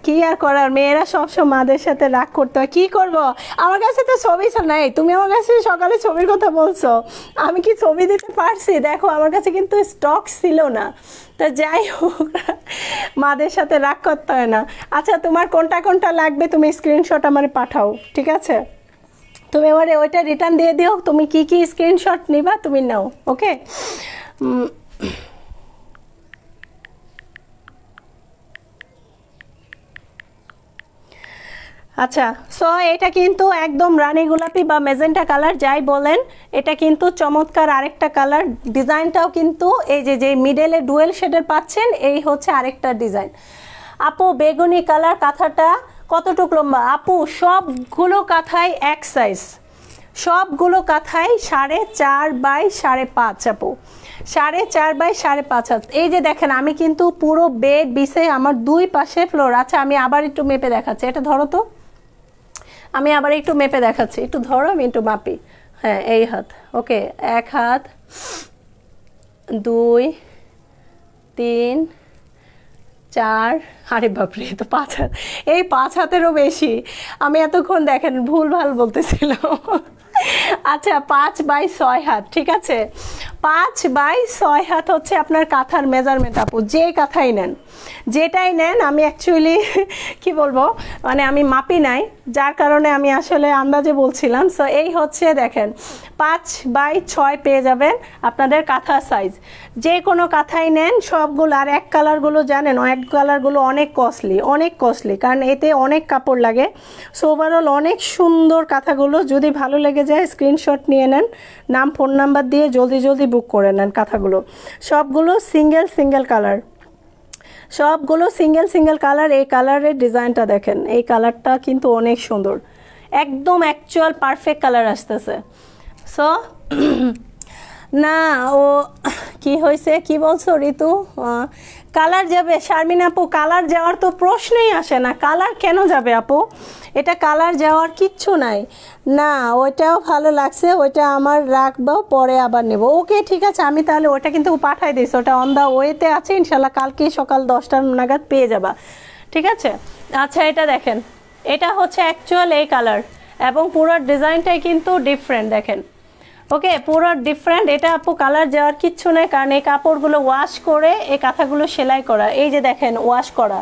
কি আর করার, মেয়েরা সবসময় মাদের সাথে রাগ করতে হয়, কি করব। আমার কাছে তো ছবি নাই, তুমি আমার কাছে সকালে ছবির কথা বলছো, আমি কি ছবি দিতে পারছি? দেখো আমার কাছে কিন্তু স্টক ছিল না। তা যাই হোক, মাদের সাথে রাগ করতে হয় না। আচ্ছা, তোমার কোনটা কোনটা লাগবে তুমি স্ক্রিনশট আমার পাঠাও, ঠিক আছে। তুমি এবারে ওইটা রিটার্ন দিয়ে দিও, তুমি কি কি স্ক্রিনশট নিবা তুমি নাও। ওকে, আচ্ছা। সো এটা কিন্তু একদম রানী গোলাপি বা মেজেন্টা কালার যাই বলেন, এটা কিন্তু চমৎকার আরেকটা কালার। ডিজাইনটাও কিন্তু এই যে মিডলে ডুয়েল শেডের পাচ্ছেন, এই হচ্ছে আরেকটা ডিজাইন। আপু বেগুনি কালার কাঁথাটা কতটুকু লম্বা? আপু সবগুলো কাঁথাই এক সাইজ, সবগুলো কাঁথাই 4.5 বাই 5.5 আপু, 4.5 বাই 5.5। এই যে দেখেন, আমি কিন্তু পুরো বেড বিছে আমার দুই পাশে ফ্লোর। আচ্ছা আমি আবার একটু মেপে দেখাচ্ছি, এটা ধরো তো, আমি আবার একটু মেপে দেখাচ্ছি, একটু ধরো আমি একটু মাপি। হ্যাঁ এই হাত, ওকে, 1 হাত 2 3 4, আরে বাপরে তো 5 হাত, এই 5 হাতেরও বেশি। আমি এতক্ষণ দেখেন ভুলভাল বলতেছিলাম। আচ্ছা 5 বাই 6 হাত, ঠিক আছে। 5 বাই 6 হাত হচ্ছে আপনার কাঁথার মেজারমেন্ট আপু, যে কাঁথাই নেন, যেটাই নেন। আমি অ্যাকচুয়ালি কি বলবো, মানে আমি মাপি নাই, যার কারণে আমি আসলে আন্দাজে বলছিলাম। সো এই হচ্ছে দেখেন 5 বাই 6 পেয়ে যাবেন আপনাদের কাঁথার সাইজ। যে কোনো কাঁথাই নেন সবগুলো। আর এক কালারগুলো জানেন, এক কালারগুলো অনেক কস্টলি, কারণ এতে অনেক কাপড় লাগে। সো ওভারঅল অনেক সুন্দর কাঁথাগুলো। যদি ভালো লেগে যায় স্ক্রিনশট নিয়ে নেন, নাম ফোন নাম্বার দিয়ে জলদি জলদি বুক করে নেন কাঁথাগুলো। সবগুলো সিঙ্গেল কালার, সবগুলো সিঙ্গেল কালার। এই কালারের ডিজাইনটা দেখেন, এই কালারটা কিন্তু অনেক সুন্দর, একদম অ্যাকচুয়াল পারফেক্ট কালার আসতেছে। সো না ও কি হয়েছে, কি বলছো ঋতু? কালার যাবে শারমিন আপু? কালার যাওয়ার তো প্রশ্নই আসে না। কালার কেন যাবে আপু? এটা কালার যাওয়ার কিচ্ছু নাই। না ওইটাও ভালো লাগছে, ওইটা আমার রাখবো, পরে আবার নেব। ওকে ঠিক আছে, আমি তাহলে ওটা কিন্তু পাঠাই দিয়েছি, ওটা অন দ্য ওয়েতে আছে, ইনশাল্লাহ কালকে সকাল 10টা নাগাদ পেয়ে যাবা, ঠিক আছে। আচ্ছা এটা দেখেন, এটা হচ্ছে অ্যাকচুয়াল এই কালার, এবং পুরো ডিজাইনটাই কিন্তু ডিফারেন্ট দেখেন। ওকে পুরো ডিফারেন্ট। এটা আপু কালার যাওয়ার কিচ্ছু নেই, কারণ এই কাপড়গুলো ওয়াশ করে এই কাঁথাগুলো সেলাই করা। এই যে দেখেন ওয়াশ করা,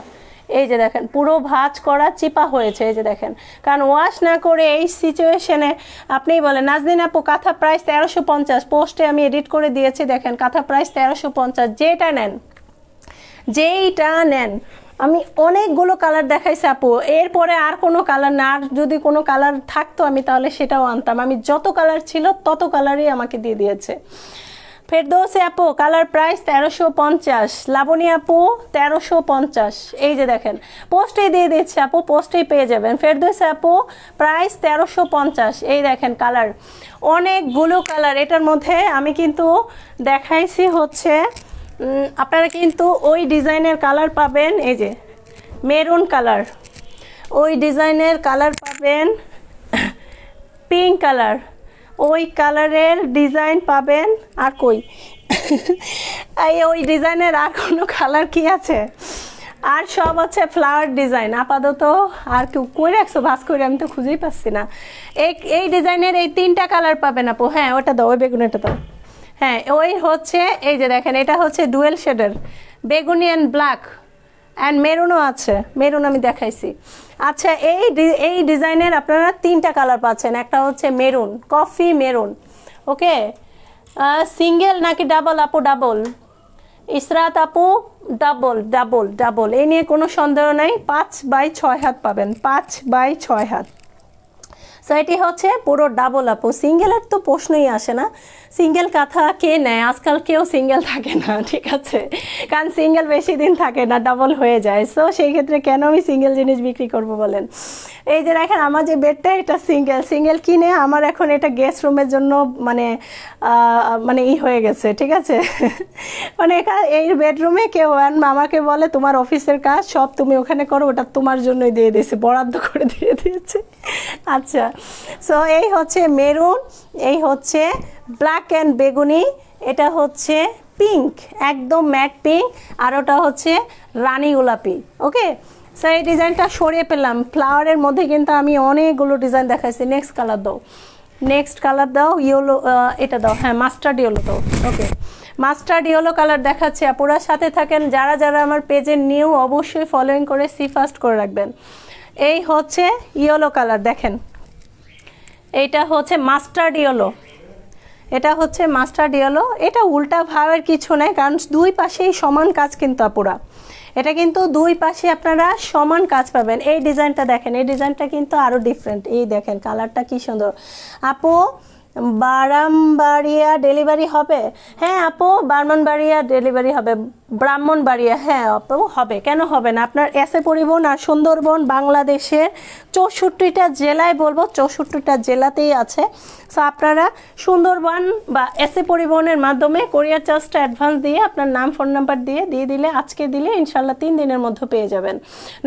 এই যে দেখেন পুরো ভাঁজ করা, চিপা হয়েছে, এই যে দেখেন। কারণ ওয়াশ না করে এই সিচুয়েশনে আপনিই বলেন। নাজদিন আপু কাঁথা প্রাইস 1350, পোস্টে আমি এডিট করে দিয়েছি, দেখেন কাঁথা প্রাইস 1350। যেইটা নেন আমি অনেকগুলো কালার দেখাইছি আপু, এরপরে আর কোনো কালার না, আর যদি কোনো কালার থাকতো আমি তাহলে সেটাও আনতাম। আমি যত কালার ছিল তত কালারই আমাকে দিয়ে দিয়েছে। ফেরদৌসে আপু কালার প্রাইস 1350, লাবণী আপু 1350। এই যে দেখেন পোস্টে দিয়ে দিচ্ছে আপু, পোস্টেই পেয়ে যাবেন। ফেরদৌসে আপু প্রাইস 1350। এই দেখেন কালার, অনেকগুলো কালার। এটার মধ্যে আমি কিন্তু দেখাইছি হচ্ছে, আপনারা কিন্তু ওই ডিজাইনের কালার পাবেন, এই যে মেরুন কালার, ওই ডিজাইনের কালার পাবেন, পিঙ্ক কালার, ওই কালারের ডিজাইন পাবেন, আর কই এই ওই ডিজাইনের আর কোনো কালার কি আছে? আর সব হচ্ছে ফ্লাওয়ার ডিজাইন আপাতত। আর কেউ কই রাখছো ভাস করে? আমি তো খুঁজেই পাচ্ছি না। এই ডিজাইনের এই 3টা কালার পাবেন আপু। হ্যাঁ ওটা দাও, ওই বেগুনিটা দাও। হ্যাঁ ওই হচ্ছে এই যে দেখেন, এটা হচ্ছে ডুয়েল শেডের বেগুনি অ্যান্ড ব্ল্যাক অ্যান্ড মেরুনও আছে, মেরুন আমি দেখাইছি। আচ্ছা এই ডিজাইনের আপনারা 3টা কালার পাচ্ছেন। একটা হচ্ছে মেরুন, কফি মেরুন। ওকে, সিঙ্গেল নাকি ডাবল আপু? ডাবল। ইসরাত আপু ডাবল ডাবল ডাবল, এই নিয়ে কোনো সন্দেহ নাই। 5x6 হাত পাবেন, 5x6 হাত। সো এটি হচ্ছে পুরো ডাবল আপু, সিঙ্গেলের তো প্রশ্নই আসে না। সিঙ্গেল কাঁথা কে নেয়? আজকাল কেউ সিঙ্গেল থাকে না, ঠিক আছে, কারণ সিঙ্গেল বেশি দিন থাকে না, ডাবল হয়ে যায়। সো সেই ক্ষেত্রে কেন আমি সিঙ্গেল জিনিস বিক্রি করব বলেন? এই যে দেখেন আমার যে বেডটা, এটা সিঙ্গেল কিনে আমার এখন এটা গেস্ট রুমের জন্য মানে হয়ে গেছে, ঠিক আছে। মানে এই বেডরুমে কেউ আমাকে বলে তোমার অফিসের কাজ সব তুমি ওখানে করো, ওটা তোমার জন্যই দিয়ে দিয়েছে, বরাদ্দ করে দিয়ে দিয়েছে। আচ্ছা, সো এই হচ্ছে মেরুন, এই হচ্ছে ব্ল্যাক অ্যান্ড বেগুনি, এটা হচ্ছে পিঙ্ক, একদম ম্যাট পিঙ্ক, আর ওটা হচ্ছে রানী গোলাপি। ওকে, সো এই ডিজাইনটা সরিয়ে পেলাম। ফ্লাওয়ারের মধ্যে কিন্তু আমি অনেকগুলো ডিজাইন দেখাইছি। নেক্সট কালার দাও, নেক্সট কালার দাও, ইয়েলো, এটা দাও। হ্যাঁ মাস্টার্ড ইয়েলো দাও। ওকে, মাস্টার্ড ইয়েলো কালার দেখাচ্ছে। আপনারা সাথে থাকেন, যারা যারা আমার পেজে নিউ অবশ্যই ফলোইং করে সি ফার্স্ট করে রাখবেন। এই হচ্ছে ইয়েলো কালার, দেখেন এইটা হচ্ছে মাস্টার্ড ইয়েলো, এটা হচ্ছে মাস্টার্ড ইয়েলো। এটা উল্টা ভাবের কিছু নেই, কারণ দুই পাশেই সমান কাজ কিন্তু আপুরা, এটা কিন্তু দুই পাশে আপনারা সমান কাজ পাবেন। এই ডিজাইনটা দেখেন, এই ডিজাইনটা কিন্তু আরও ডিফারেন্ট। এই দেখেন কালারটা কি সুন্দর। আপু ব্রাহ্মণবাড়িয়া ডেলিভারি হবে? হ্যাঁ আপু ব্রাহ্মণবাড়িয়া ডেলিভারি হবে, ব্রাহ্মণবাড়িয়া, হ্যাঁ আপু হবে, কেন হবে না। আপনার এসএ পরিবহন আর সুন্দরবন বাংলাদেশের 64টা জেলায়, বলবো 64টা জেলাতেই আছে। সো আপনারা সুন্দরবন বা এসএ পরিবহনের মাধ্যমে কোরিয়ার চার্জটা অ্যাডভান্স দিয়ে আপনার নাম ফোন নাম্বার দিয়ে দিলে, আজকে দিলে ইনশাল্লাহ 3 দিনের মধ্যে পেয়ে যাবেন।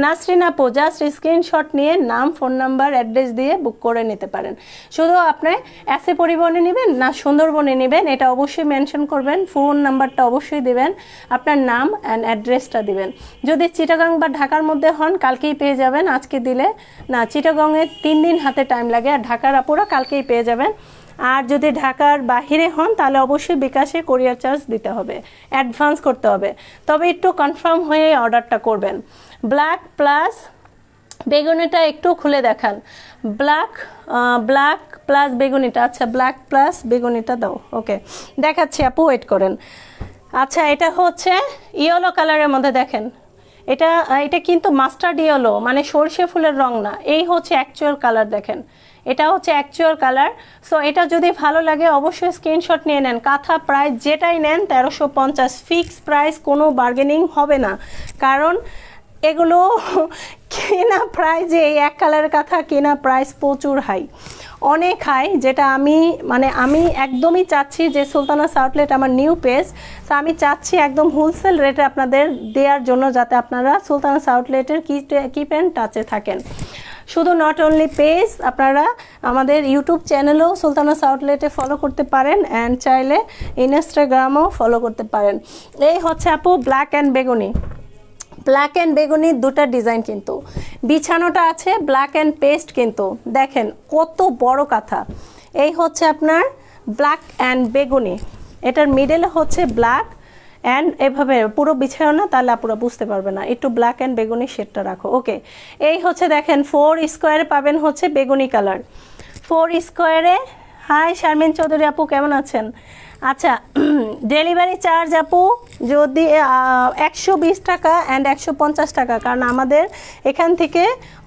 নাসরিন আপু জাস্ট স্ক্রিনশট নিয়ে নাম ফোন নাম্বার অ্যাড্রেস দিয়ে বুক করে নিতে পারেন। শুধু আপনি এসএ পরিবহনে নেবেন না সুন্দরবনে নেবেন এটা অবশ্যই মেনশন করবেন, ফোন নাম্বারটা অবশ্যই দেবেন, আপনার নাম অ্যান্ড অ্যাড্রেসটা দিবেন। যদি চিটাগাং বা ঢাকার মধ্যে হন কালকেই পেয়ে যাবেন, আজকে দিলে না, চিটাগাংয়ে 3 দিন হাতে টাইম লাগে, আর ঢাকার আপুরা কালকেই পেয়ে যাবেন। আর যদি ঢাকার বাহিরে হন তাহলে অবশ্যই বিকাশে কোরিয়ার চার্জ দিতে হবে, অ্যাডভান্স করতে হবে, তবে একটু কনফার্ম হয়ে অর্ডারটা করবেন। ব্ল্যাক প্লাস বেগুনিটা একটু খুলে দেখান, ব্ল্যাক প্লাস বেগুনিটা। আচ্ছা ব্ল্যাক প্লাস বেগুনিটা দাও। ওকে দেখাচ্ছি আপু, ওয়েট করেন। আচ্ছা এটা হচ্ছে ইয়েলো কালারের মধ্যে, দেখেন এটা কিন্তু মাস্টার্ড ইয়েলো, মানে সরষে ফুলের রং না, এই হচ্ছে অ্যাকচুয়াল কালার। দেখেন এটা হচ্ছে অ্যাকচুয়াল কালার। সো এটা যদি ভালো লাগে অবশ্যই স্ক্রিনশট নিয়ে নেন। কাঁথা প্রাইস যেটাই নেন 1350, ফিক্স প্রাইস, কোনো বার্গেনিং হবে না, কারণ এগুলো কেনা প্রাইস, এই এক কালারের কাঁথা কেনা প্রাইস প্রচুর হাই, অনেক হাই, যেটা আমি একদমই চাচ্ছি যে সুলতানাস আউটলেট আমার নিউ পেজ, সো আমি চাচ্ছি একদম হোলসেল রেটে আপনাদের দেওয়ার জন্য, যাতে আপনারা সুলতানাস আউটলেটের কিপ অ্যান্ড টাচে থাকেন। শুধু নট অনলি পেজ, আপনারা আমাদের ইউটিউব চ্যানেলেও সুলতানাস আউটলেটে ফলো করতে পারেন, অ্যান্ড চাইলে ইনস্টাগ্রামও ফলো করতে পারেন। এই হচ্ছে আপু ব্ল্যাক অ্যান্ড বেগুনি, ব্ল্যাক অ্যান্ড বেগুনির দুটা ডিজাইন কিন্তু, বিছানোটা আছে ব্ল্যাক অ্যান্ড পেস্ট, কিন্তু দেখেন কত বড় কাঁথা। এই হচ্ছে আপনার ব্ল্যাক অ্যান্ড বেগুনি, এটার মিডলে হচ্ছে ব্ল্যাক অ্যান্ড এভাবে পুরো বিছানো না, তাহলে আপনারা বুঝতে পারবে না, একটু ব্ল্যাক অ্যান্ড বেগুনি শেডটা রাখো। ওকে, এই হচ্ছে দেখেন 4 স্কোয়ারে পাবেন হচ্ছে বেগুনি কালার, 4 স্কোয়ারে। হাই শারমিন চৌধুরী আপু কেমন আছেন? আচ্ছা ডেলিভারি চার্জ আপু যদি 120 টাকা অ্যান্ড 150 টাকা, কারণ আমাদের এখান থেকে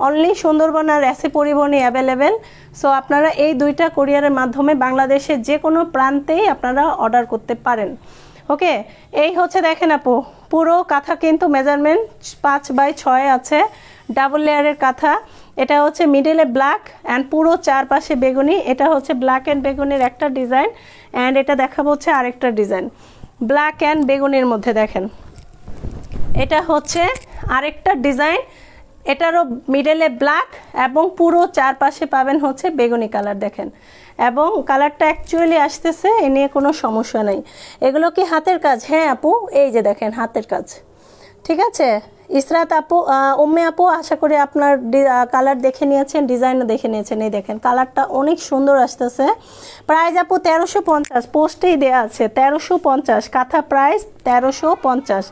অনলি সুন্দরবন আর এসএ পরিবহনই অ্যাভেলেবেল। সো আপনারা এই দুইটা কোরিয়ারের মাধ্যমে বাংলাদেশের যে কোনো প্রান্তেই আপনারা অর্ডার করতে পারেন। ওকে, এই হচ্ছে দেখেন আপু পুরো কাঁথা কিন্তু মেজারমেন্ট 5x6 আছে, ডাবল লেয়ারের কাঁথা। এটা হচ্ছে মিডলে ব্ল্যাক অ্যান্ড পুরো চারপাশে বেগুনি। এটা হচ্ছে ব্ল্যাক অ্যান্ড বেগুনির একটা ডিজাইন, অ্যান্ড এটা দেখাবো হচ্ছে আরেকটা ডিজাইন ব্ল্যাক অ্যান্ড বেগুনির মধ্যে। দেখেন এটা হচ্ছে আরেকটা ডিজাইন, এটারও মিডলে ব্ল্যাক এবং পুরো চারপাশে পাবেন হচ্ছে বেগুনি কালার। দেখেন এবং কালারটা অ্যাকচুয়ালি আসতেছে, এ নিয়ে কোনো সমস্যা নেই। এগুলো কি হাতের কাজ? হ্যাঁ আপু, এই যে দেখেন হাতের কাজ, ঠিক আছে। ইসরাত আপু, উম্মে আপু, আশা করি আপনার কালার দেখে নিয়েছেন, ডিজাইনও দেখে নিয়েছেন। এই দেখেন কালারটা অনেক সুন্দর আসতেছে। প্রাইস আপু 1350, পোস্টেই দেওয়া আছে 1350, কাঁথা প্রাইস 1350।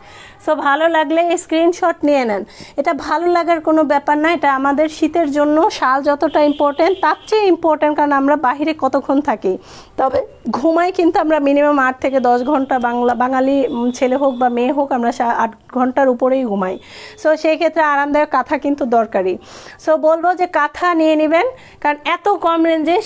সো ভালো লাগলে এই স্ক্রিনশট নিয়ে নেন। এটা ভালো লাগার কোনো ব্যাপার না, এটা আমাদের শীতের জন্য শাল যতটা ইম্পর্টেন্ট তার চেয়ে ইম্পর্টেন্ট, কারণ আমরা বাহিরে কতক্ষণ থাকি, তবে ঘুমাই কিন্তু আমরা মিনিমাম 8 থেকে 10 ঘন্টা। বাঙালি ছেলে হোক বা মেয়ে হোক, আমরা 8 ঘন্টার উপরেই ঘুমাই। সো সেই ক্ষেত্রে আরামদায়ক কাঁথা কিন্তু দরকারি। সো বলবো যে কাঁথা নিয়ে নেবেন, কারণ এত কম রেঞ্জে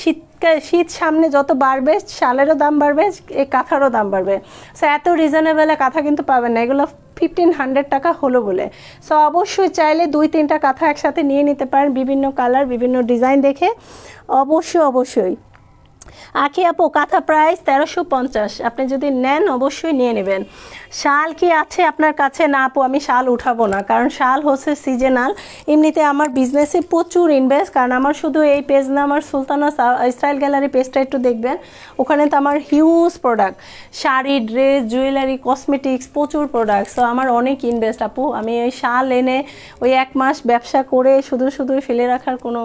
শীত সামনে যত বাড়বে, শালেরও দাম বাড়বে, এই কাঁথারও দাম বাড়বে। সো এত রিজনেবলে কাঁথা কিন্তু পাবেন না, এগুলো 1500 টাকা হলো বলে। সো অবশ্যই চাইলে 2-3টা কাঁথা একসাথে নিয়ে নিতে পারেন, বিভিন্ন কালার বিভিন্ন ডিজাইন দেখে। অবশ্যই আঁকি আপু, কাঁথা প্রাইস 1350, আপনি যদি নেন অবশ্যই নিয়ে নেবেন। শাল কি আছে আপনার কাছে? না আপু, আমি শাল উঠাবো না, কারণ শাল হচ্ছে সিজনাল। এমনিতে আমার বিজনেসে প্রচুর ইনভেস্ট, কারণ আমার শুধু এই পেজ না, আমার সুলতানা স্টাইল গ্যালারি পেজটা একটু দেখবেন, ওখানে তো আমার huge product, sari, dress, jewellery, cosmetics, প্রচুর প্রোডাক্ট। সো আমার অনেক ইনভেস্ট আপু। আমি ওই শাল এনে ওই 1 মাস ব্যবসা করে শুধু ফেলে রাখার কোনো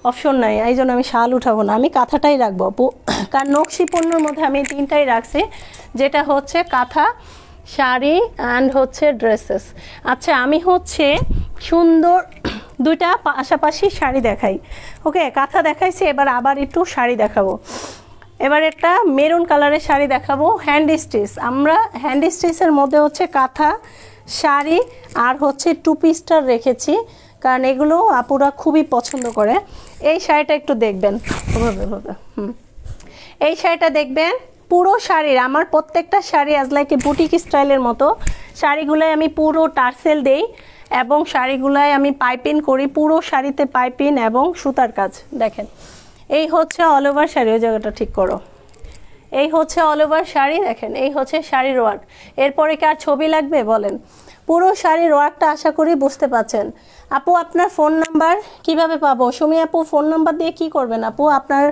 অপশন নাই, এই জন্য আমি শাল উঠাবো না, আমি কাঁথাটাই রাখবো আপু। কারণ নকশি পণ্যর মধ্যে আমি 3টাই রাখছি, যেটা হচ্ছে কাঁথা, শাড়ি অ্যান্ড হচ্ছে ড্রেসেস। আচ্ছা, আমি হচ্ছে সুন্দর 2টা পাশাপাশি শাড়ি দেখাই। ওকে, কাঁথা দেখাইছি, এবার আবার একটু শাড়ি দেখাবো। এবার একটা মেরুন কালারের শাড়ি দেখাবো, হ্যান্ড স্টিচ। আমরা হ্যান্ড স্টিচের মধ্যে হচ্ছে কাঁথা, শাড়ি আর হচ্ছে 2 পিসটার রেখেছি, কারণ এগুলো আপুরা খুবই পছন্দ করে। এই শাড়িটা একটু দেখবেন, এই শাড়িটা দেখবেন, পুরো শাড়ির, আমার প্রত্যেকটা শাড়ি আজ লাইক বুটিক স্টাইলের মতো। শাড়িগুলোয় আমি পুরো টার্সেল দেই এবং শাড়িগুলোয় আমি পাইপিং করি, পুরো শাড়িতে পাইপিং এবং সুতার কাজ। দেখেন, এই হচ্ছে অল ওভার শাড়ি, ওই জায়গাটা ঠিক করো, এই হচ্ছে অল ওভার শাড়ি। দেখেন, এই হচ্ছে শাড়ির ওয়ার্ক। এরপরে কি আর ছবি লাগবে বলেন? পুরো শাড়ির ওয়ার্কটা আশা করি বুঝতে পাচ্ছেন। আপু, আপনার ফোন নাম্বার কিভাবে পাবো? সুমি আপু, ফোন নাম্বার দিয়ে কি করবেন আপু? আপনার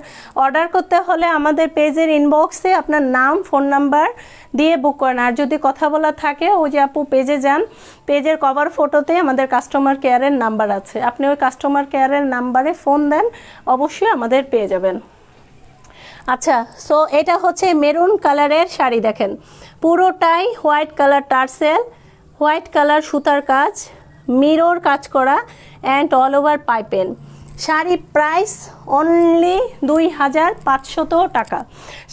অর্ডার করতে হলে আমাদের পেজের ইনবক্সে আপনার নাম, ফোন নাম্বার দিয়ে বুক করেন। আর যদি কথা বলা থাকে, ওই যে আপু পেজে যান, পেজের কভার ফটোতে আমাদের কাস্টমার কেয়ারের নাম্বার আছে, আপনি ওই কাস্টমার কেয়ারের নাম্বারে ফোন দেন, অবশ্যই আমাদের পেয়ে যাবেন। আচ্ছা, সো এটা হচ্ছে মেরুন কালারের শাড়ি। দেখেন, পুরোটাই white colour tassel, white colour সুতার কাজ, মিরর কাজ করা and all over piping. Sari price only 2500 টাকা।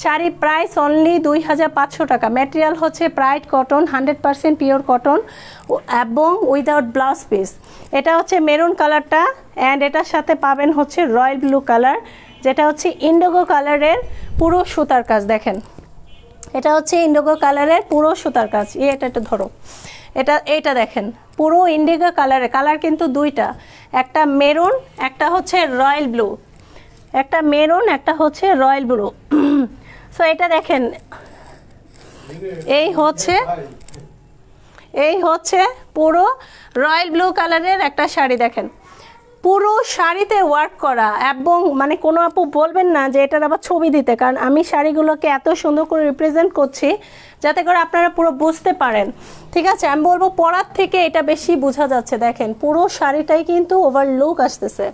শাড়ি প্রাইস অনলি 2500 টাকা। ম্যাটেরিয়াল হচ্ছে ব্রাইট কটন, 100% পিওর কটন এবং উইদাউট ব্লাউজ পিস। এটা হচ্ছে মেরুন কালারটা, অ্যান্ড এটার সাথে পাবেন হচ্ছে রয়্যাল ব্লু কালার, যেটা হচ্ছে ইন্ডিগো কালারের পুরো সুতার কাজ। দেখেন, এটা হচ্ছে ইন্ডিগো কালারের পুরো সুতার কাজ। এটা একটু ধরো, এটা দেখেন, পুরো ইন্ডিগো কালারের, কালার কিন্তু 2টা, একটা মেরুন, একটা হচ্ছে রয়্যাল ব্লু, একটা মেরুন, একটা হচ্ছে রয়্যাল ব্লু। সো এটা দেখেন, এই হচ্ছে পুরো রয়্যাল ব্লু কালারের একটা শাড়ি। দেখেন, পুরো শাড়িতে ওয়ার্ক করা, এবং মানে কোনো আপু বলবেন না যে এটার আবার ছবি দিতে, কারণ আমি শাড়িগুলোকে এত সুন্দর করে রিপ্রেজেন্ট করছি যাতে করে আপনারা পুরো বুঝতে পারেন। ঠিক আছে, আমি বলবো পরার থেকে এটা বেশি বোঝা যাচ্ছে। দেখেন, পুরো শাড়িটাই কিন্তু ওভারলুক আসতেছে,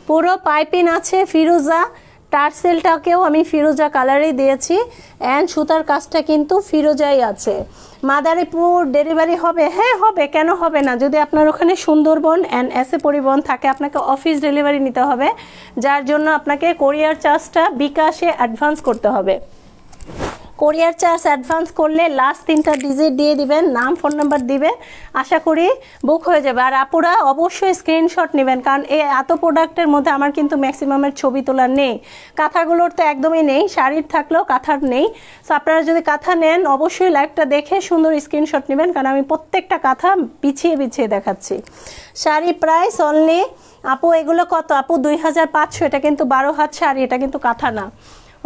পুরো পাইপিং আছে ফিরোজা, টার্সেলটাকেও আমি ফিরোজা কালারই দিয়েছি, অ্যান্ড সুতার কাজটা কিন্তু ফিরোজাই আছে। মাদারীপুর ডেলিভারি হবে? হ্যাঁ হবে, কেন হবে না। যদি আপনার ওখানে সুন্দরবন অ্যান্ড এসএ পরিবহন থাকে, আপনাকে অফিস ডেলিভারি নিতে হবে, যার জন্য আপনাকে কোরিয়ার চার্জটা বিকাশে অ্যাডভান্স করতে হবে। কোরিয়ার চার্জ অ্যাডভান্স করলে লাস্ট 3টা ডিজিট দিয়ে দিবেন, নাম, ফোন নাম্বার দিবেন, আশা করি বুক হয়ে যাবে। আর আপুরা অবশ্যই স্ক্রিনশট নেবেন, কারণ এই এত প্রোডাক্টের মধ্যে আমার কিন্তু ম্যাক্সিমামের ছবি তোলা নেই, কাঁথাগুলোর তো একদমই নেই, শাড়ির থাকলেও কাঁথার নেই। সো আপনারা যদি কাঁথা নেন, অবশ্যই লাইভটা দেখে সুন্দর স্ক্রিনশট নেবেন, কারণ আমি প্রত্যেকটা কাঁথা বিছিয়ে দেখাচ্ছি। শাড়ি প্রাইস অনলি, আপু এগুলো কত? আপু 2500, এটা কিন্তু 12 হাত শাড়ি, এটা কিন্তু কাঁথা না।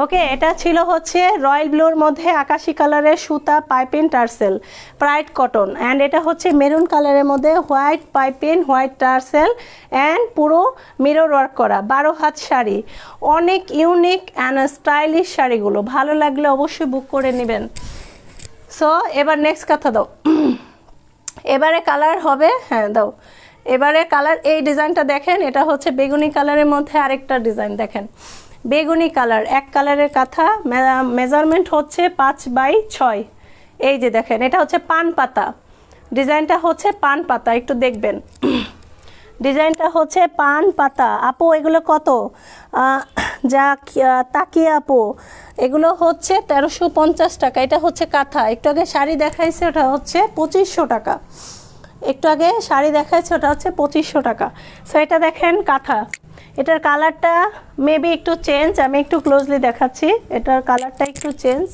ওকে, এটা ছিল হচ্ছে রয়্যাল ব্লুর মধ্যে আকাশি কালারের সুতা piping tassel pride cotton, and এটা হচ্ছে মেরুন কালারের মধ্যে white piping white tassel and পুরো মিরর ওয়ার্ক করা 12 হাত শাড়ি। অনেক ইউনিক অ্যান্ড স্টাইলিশ শাড়িগুলো, ভালো লাগলে অবশ্যই বুক করে নেবেন। সো এবার নেক্সট কথা দাও। এবারে কালার হবে, হ্যাঁ দাও। এবারে কালার, এই ডিজাইনটা দেখেন, এটা হচ্ছে বেগুনি কালারের মধ্যে আরেকটা ডিজাইন দেখেন, বেগুনি কালার, এক কালারের কাঁথা, মেজারমেন্ট হচ্ছে 5x6। এই যে দেখেন, এটা হচ্ছে পান পাতা, ডিজাইনটা হচ্ছে পান পাতা, একটু দেখবেন ডিজাইনটা হচ্ছে পান পাতা। আপু এগুলো কত? যা তাকিয়ে আপু, এগুলো হচ্ছে 1350 টাকা। এটা হচ্ছে কাঁথা, একটু আগে শাড়ি দেখাইছে ওটা হচ্ছে 2500 টাকা, একটু আগে শাড়ি দেখাইছে ওটা হচ্ছে 2500 টাকা। সো এটা দেখেন কাঁথা, এটার কালারটা মেবি একটু চেঞ্জ, আমি একটু ক্লোজলি দেখাচ্ছি, এটার কালারটা একটু চেঞ্জ।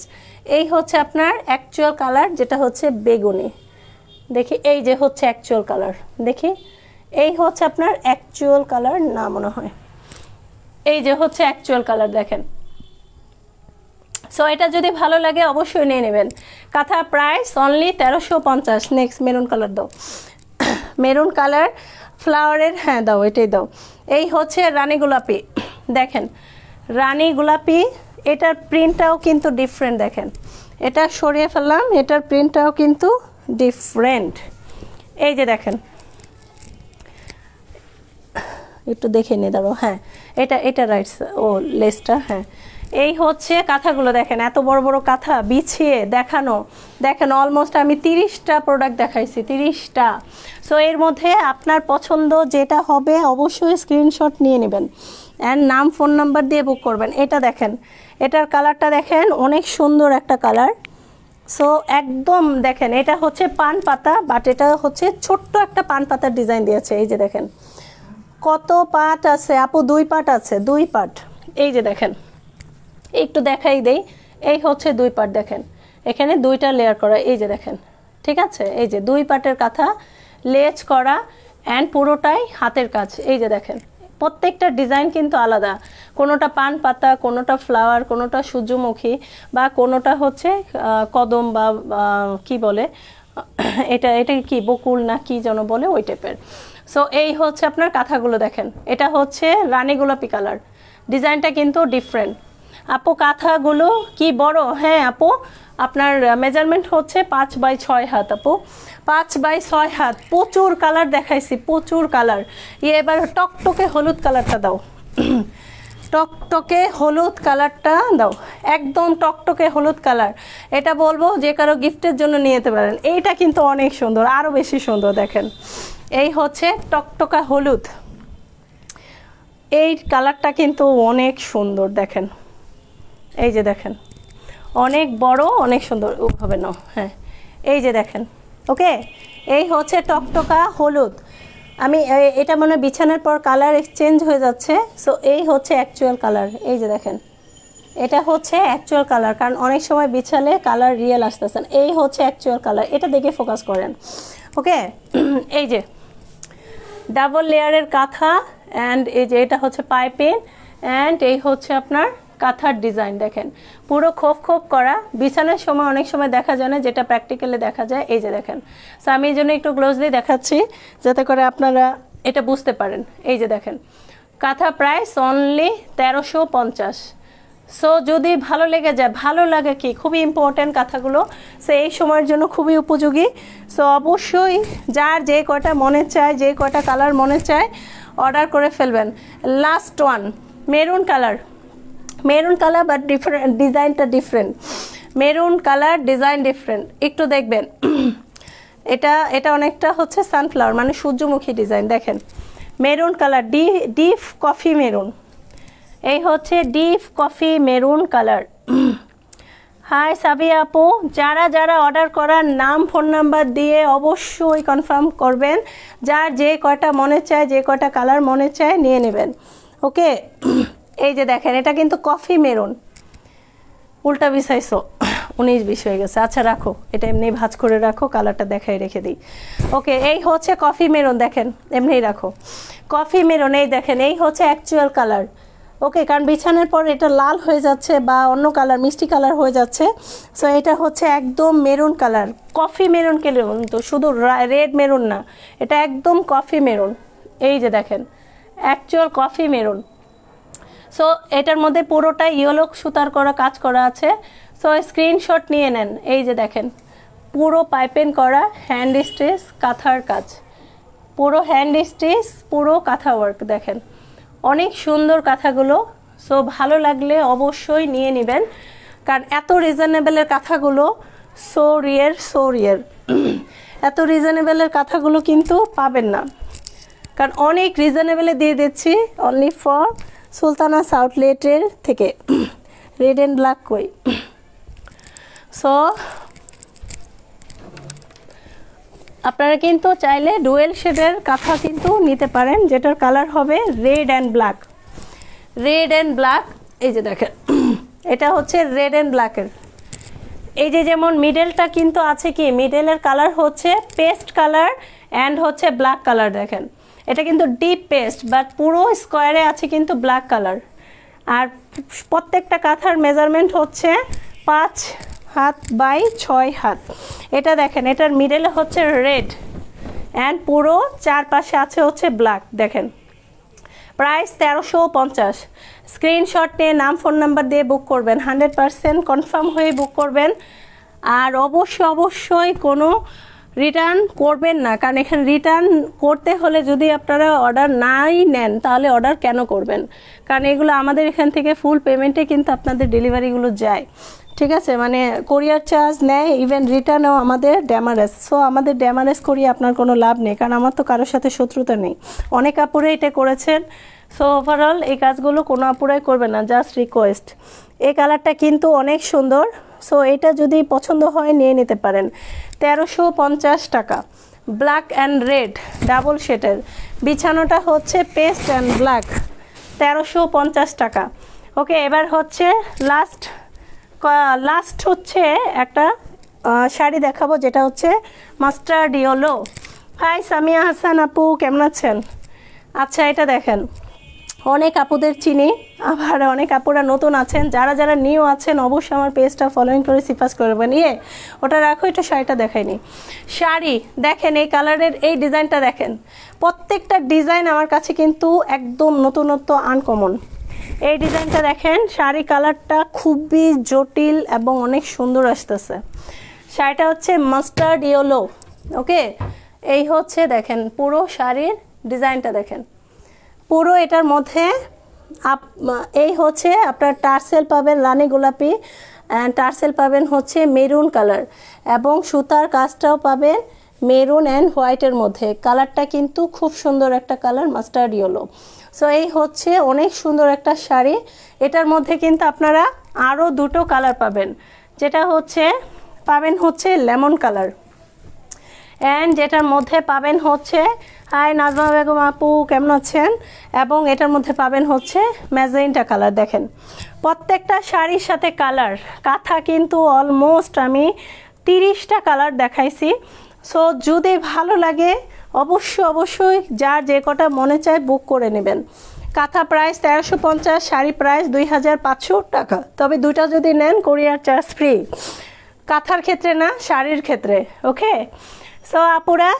এই হচ্ছে আপনার অ্যাকচুয়াল কালার, যেটা হচ্ছে বেগুনি। দেখি এই যে হচ্ছে অ্যাকচুয়াল কালার, দেখি এই হচ্ছে আপনার অ্যাকচুয়াল কালার, না মনে হয় এই যে হচ্ছে অ্যাকচুয়াল কালার দেখেন। সো এটা যদি ভালো লাগে অবশ্যই নিয়ে নেবেন। কাঁথা price only 1350। Next maroon colour দাও, মেরুন কালার ফ্লাওয়ারের, হ্যাঁ দাও এটাই দাও। এই হচ্ছে রানী গোলাপি, দেখেন রানী গোলাপি, এটার প্রিন্টটাও কিন্তু ডিফারেন্ট দেখেন, এটা সরিয়ে ফেললাম, এটার প্রিন্টটাও কিন্তু ডিফারেন্ট। এই যে দেখেন, একটু দেখে নিয়ে দাঁড়ো, হ্যাঁ এটা রাইট, ও লেসটা, হ্যাঁ এই হচ্ছে কাঁথাগুলো দেখেন, এত বড় বড় কাঁথা বিছিয়ে দেখানো, দেখেন অলমোস্ট আমি 30টা প্রোডাক্ট দেখাইছি, 30টা। সো এর মধ্যে আপনার পছন্দ যেটা হবে অবশ্যই স্ক্রিনশট নিয়ে নেবেন অ্যান্ড নাম ফোন নাম্বার দিয়ে বুক করবেন। এটা দেখেন, এটার কালারটা দেখেন, অনেক সুন্দর একটা কালার। সো একদম দেখেন, এটা হচ্ছে পান পাতা, বাট এটা হচ্ছে ছোট্ট একটা পান পাতার ডিজাইন দিয়েছে। এই যে দেখেন কত পার্ট আছে আপু, 2 পার্ট আছে, 2 পার্ট। এই যে দেখেন, একটু দেখাই দেই, এই হচ্ছে 2 পার্ট দেখেন, এখানে 2টা লেয়ার করা, এই যে দেখেন, ঠিক আছে, এই যে 2 পার্টের কাঁথা, লেজ করা অ্যান্ড পুরোটাই হাতের কাজ। এই যে দেখেন প্রত্যেকটা ডিজাইন কিন্তু আলাদা, কোনোটা পান পাতা, কোনোটা ফ্লাওয়ার, কোনোটা সূর্যমুখী, বা কোনোটা হচ্ছে কদম বা কি বলে এটা কি বকুল না কি যেন বলে ওই টাইপের। সো এই হচ্ছে আপনার কাঁথাগুলো দেখেন, এটা হচ্ছে রানী গোলাপি কালার, ডিজাইনটা কিন্তু ডিফারেন্ট। আপু কাঁথাগুলো কি বড়? হ্যাঁ আপু, আপনার মেজারমেন্ট হচ্ছে 5x6 হাত আপু, 5x6 হাত। প্রচুর কালার দেখাইছি, প্রচুর কালার। এবার টকটকে হলুদ কালারটা দাও, টকটকে হলুদ কালারটা দাও, একদম টকটকে হলুদ কালার। এটা বলবো যে কারো গিফটের জন্য নিয়ে যেতে পারেন। এইটা কিন্তু অনেক সুন্দর, আরও বেশি সুন্দর দেখেন, এই হচ্ছে টকটকা হলুদ, এই কালারটা কিন্তু অনেক সুন্দর দেখেন। এই যে দেখেন অনেক বড়, অনেক সুন্দর, ওভাবে নাও, হ্যাঁ এই যে দেখেন। ওকে, এই হচ্ছে টকটকা হলুদ। আমি এটা মনে বিছানার পর কালার এক্সচেঞ্জ হয়ে যাচ্ছে। সো এই হচ্ছে অ্যাকচুয়াল কালার, এই যে দেখেন এটা হচ্ছে অ্যাকচুয়াল কালার, কারণ অনেক সময় বিছালে কালার রিয়েল আসতেছেন। এই হচ্ছে অ্যাকচুয়াল কালার, এটা দেখে ফোকাস করেন। ওকে, এই যে ডাবল লেয়ারের কাঁথা অ্যান্ড এই যে এটা হচ্ছে পাইপিং অ্যান্ড এই হচ্ছে আপনার কাঁথার ডিজাইন দেখেন, পুরো খোপ খোপ করা। বিছানার সময় অনেক সময় দেখা যায় না, যেটা প্র্যাকটিক্যালি দেখা যায়। এই যে দেখেন, সো আমি এই জন্য একটু ক্লোজলি দেখাচ্ছি যাতে করে আপনারা এটা বুঝতে পারেন। এই যে দেখেন কাঁথা প্রাইস অনলি 1350। সো যদি ভালো লেগে যায়, ভালো লাগে কি খুবই ইম্পর্টেন্ট কাঁথাগুলো, সো এই সময়ের জন্য খুবই উপযোগী। সো অবশ্যই যার যে কয়টা মনে চায়, যে কয়টা কালার মনে চায় অর্ডার করে ফেলবেন। Last one maroon colour, maroon colour but different, ডিজাইনটা different, maroon colour design different, একটু দেখবেন। এটা অনেকটা হচ্ছে সানফ্লাওয়ার মানে সূর্যমুখী ডিজাইন দেখেন, maroon colour, deep coffee maroon, এই হচ্ছে deep coffee maroon colour. Hi Sabiya আপু, যারা যারা অর্ডার করার নাম ফোন নাম্বার দিয়ে অবশ্যই কনফার্ম করবেন, যার যে কয়টা মনে চায়, যে কয়টা কালার মনে চায় নিয়ে নেবেন। ওকে, এই যে দেখেন এটা কিন্তু কফি মেরুন, উল্টা বিছাইছো, 19-20 হয়ে গেছে। আচ্ছা রাখো, এটা এমনি ভাঁজ করে রাখো, কালারটা দেখাই রেখে দিই। ওকে, এই হচ্ছে কফি মেরুন দেখেন, এমনি রাখো কফি মেরুন। এই দেখেন এই হচ্ছে অ্যাকচুয়াল কালার। ওকে, কারণ বিছানার পর এটা লাল হয়ে যাচ্ছে বা অন্য কালার মিষ্টি কালার হয়ে যাচ্ছে। সো এটা হচ্ছে একদম মেরুন কালার, কফি মেরুন কিন্তু, শুধু রেড মেরুন না, এটা একদম কফি মেরুন। এই যে দেখেন অ্যাকচুয়াল কফি মেরুন। সো এটার মধ্যে পুরোটা ইয়েলো সুতার করা কাজ করা আছে। সো স্ক্রিনশট নিয়ে নেন। এই যে দেখেন পুরো পাইপিং করা হ্যান্ড স্টিচ কাঁথার কাজ, পুরো হ্যান্ড স্টিচ, পুরো কাঁথা ওয়ার্ক। দেখেন অনেক সুন্দর কাঁথাগুলো। সো ভালো লাগলে অবশ্যই নিয়ে নেবেন, কারণ এত রিজনেবলের কাঁথাগুলো সো রিয়ার এত রিজনেবলের কাঁথাগুলো কিন্তু পাবেন না, কারণ অনেক রিজনেবলে দিয়ে দিচ্ছি অনলি ফর সুলতানাস আউটলেটের থেকে। রেড অ্যান্ড ব্ল্যাক কই। সো আপনারা কিন্তু চাইলে ডুয়েল শেডের কাঁথা কিন্তু নিতে পারেন, যেটার কালার হবে red and black. Red and black, এই যে দেখেন এটা হচ্ছে রেড অ্যান্ড ব্ল্যাকের। এই যে যেমন মিডেলটা কিন্তু আছে কি, মিডেলের কালার হচ্ছে পেস্ট কালার অ্যান্ড হচ্ছে ব্ল্যাক কালার। দেখেন এটা কিন্তু ডিপ পেস্ট, বাট পুরো স্কোয়ারে আছে কিন্তু ব্ল্যাক কালার। আর প্রত্যেকটা কাঁথার মেজারমেন্ট হচ্ছে 5 হাত বাই 6 হাত। এটা দেখেন এটার মিডলে হচ্ছে রেড অ্যান্ড পুরো চারপাশে আছে হচ্ছে ব্ল্যাক। দেখেন প্রাইস 1350। স্ক্রিনশট নিয়ে নাম ফোন নাম্বার দিয়ে বুক করবেন, 100% কনফার্ম হয়ে বুক করবেন। আর অবশ্যই কোনো রিটার্ন করবেন না, কারণ এখানে রিটার্ন করতে হলে যদি আপনারা অর্ডার নাই নেন তাহলে অর্ডার কেন করবেন, কারণ এগুলো আমাদের এখান থেকে ফুল পেমেন্টে কিন্তু আপনাদের ডেলিভারিগুলো যায়। ঠিক আছে, মানে কোরিয়ার চার্জ নেয়, ইভেন রিটার্নও আমাদের ড্যামারেজ। সো আমাদের ড্যামারেজ করিয়ে আপনার কোনো লাভ নেই, কারণ আমার তো কারোর সাথে শত্রুতা নেই। অনেক আপুরে এটা করেছেন। সো ওভারঅল এই কাজগুলো কোনো আপুরাই করবে না, জাস্ট রিকোয়েস্ট। এই কালারটা কিন্তু অনেক সুন্দর। সো এটা যদি পছন্দ হয় নিয়ে নিতে পারেন। 1350 টাকা, ব্ল্যাক অ্যান্ড রেড ডাবল শেডের। বিছানোটা হচ্ছে পেস্ট অ্যান্ড ব্ল্যাক, 1350 টাকা। ওকে, এবার হচ্ছে লাস্ট হচ্ছে একটা শাড়ি দেখাবো, যেটা হচ্ছে mustard yellow. Hi Samia Hasan আপু, কেমন আছেন? আচ্ছা এটা দেখেন অনেক আপুদের চিনি, আবার অনেক আপুরা নতুন আছেন। যারা নিউ আছেন অবশ্যই আমার পেজটা ফলোইং করে সিফাস করবেন। ওটা রাখো, এটা শাড়িটা দেখাইনি। শাড়ি দেখেন এই কালারের এই ডিজাইনটা দেখেন, প্রত্যেকটা ডিজাইন আমার কাছে কিন্তু একদম নতুনত্ব, আনকমন। এই ডিজাইনটা দেখেন, শাড়ি কালারটা খুবই জটিল এবং অনেক সুন্দর আসতেছে। শাড়িটা হচ্ছে মাস্টার্ড ইয়েলো। ওকে, এই হচ্ছে দেখেন পুরো শাড়ির ডিজাইনটা দেখেন। পুরো এটার মধ্যে এই হচ্ছে আপনার টার্সেল পাবেন রানী গোলাপি, টার্সেল পাবেন হচ্ছে মেরুন কালার, এবং সুতার কাজটাও পাবেন মেরুন অ্যান্ড হোয়াইটের মধ্যে। কালারটা কিন্তু খুব সুন্দর একটা কালার, মাস্টার্ড ইয়েলো। সো এই হচ্ছে অনেক সুন্দর একটা শাড়ি। এটার মধ্যে কিন্তু আপনারা আরও দুটো কালার পাবেন, যেটা পাবেন হচ্ছে লেমন কালার, অ্যান্ড যেটার মধ্যে পাবেন হচ্ছে, হাই নাজমা বেগম আপু কেমন আছেন, এবং এটার মধ্যে পাবেন হচ্ছে ম্যাজেন্টা কালার। দেখেন প্রত্যেকটা শাড়ির সাথে কালার, কাঁথা কিন্তু অলমোস্ট আমি 30টা কালার দেখাইছি। সো যদি ভালো লাগে অবশ্যই যার যে কটা মনে চায় বুক করে নেবেন। কাঁথা প্রাইস 1350, শাড়ি প্রাইস 2500 টাকা। তবে দুইটা যদি নেন কোরিয়ার চার্জ ফ্রি, কাঁথার ক্ষেত্রে না, শাড়ির ক্ষেত্রে। ওকে, সো আপুরা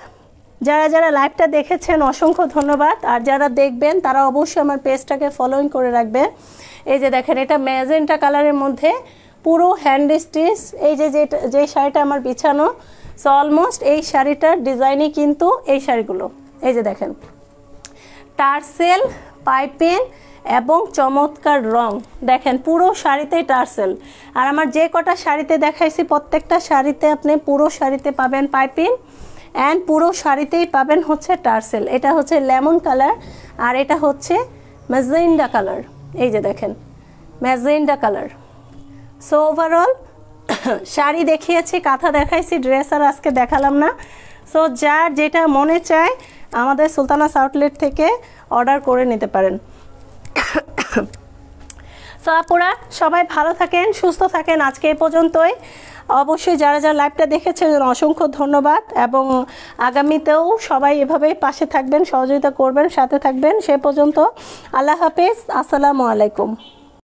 যারা লাইভটা দেখেছেন অসংখ্য ধন্যবাদ। আর যারা দেখবেন তারা অবশ্যই আমার পেজটাকে ফলোইং করে রাখবেন। এই যে দেখেন এটা ম্যাজেন্টা কালারের মধ্যে পুরো হ্যান্ড স্টিচ। এই যে শাড়িটা আমার বিছানো, সো অলমোস্ট এই শাড়িটার ডিজাইনই কিন্তু এই শাড়িগুলো। এই যে দেখেন টার্সেল, পাইপিং এবং চমৎকার রং। দেখেন পুরো শাড়িতেই টার্সেল। আর আমার যে কটা শাড়িতে দেখাইছি প্রত্যেকটা শাড়িতে আপনি পুরো শাড়িতে পাবেন পাইপিং, অ্যান্ড পুরো শাড়িতেই পাবেন হচ্ছে টার্সেল। এটা হচ্ছে লেমন কালার আর এটা হচ্ছে ম্যাজেন্টা কালার। এই যে দেখেন magenta colour. So overall sari দেখিয়েছি, কাঁথা দেখাইছি, ড্রেস আর আজকে দেখালাম না। সো যার যেটা মনে চায় আমাদের সুলতানাস আউটলেট থেকে অর্ডার করে নিতে পারেন। সো আপুরা সবাই ভালো থাকেন, সুস্থ থাকেন। আজকে এই পর্যন্তই। অবশ্যই যারা যারা লাইভটা দেখেছেন অসংখ্য ধন্যবাদ, এবং আগামীতেও সবাই এভাবেই পাশে থাকবেন, সহযোগিতা করবেন, সাথে থাকবেন। সে পর্যন্ত আল্লাহ হাফেজ, আসসালামু আলাইকুম।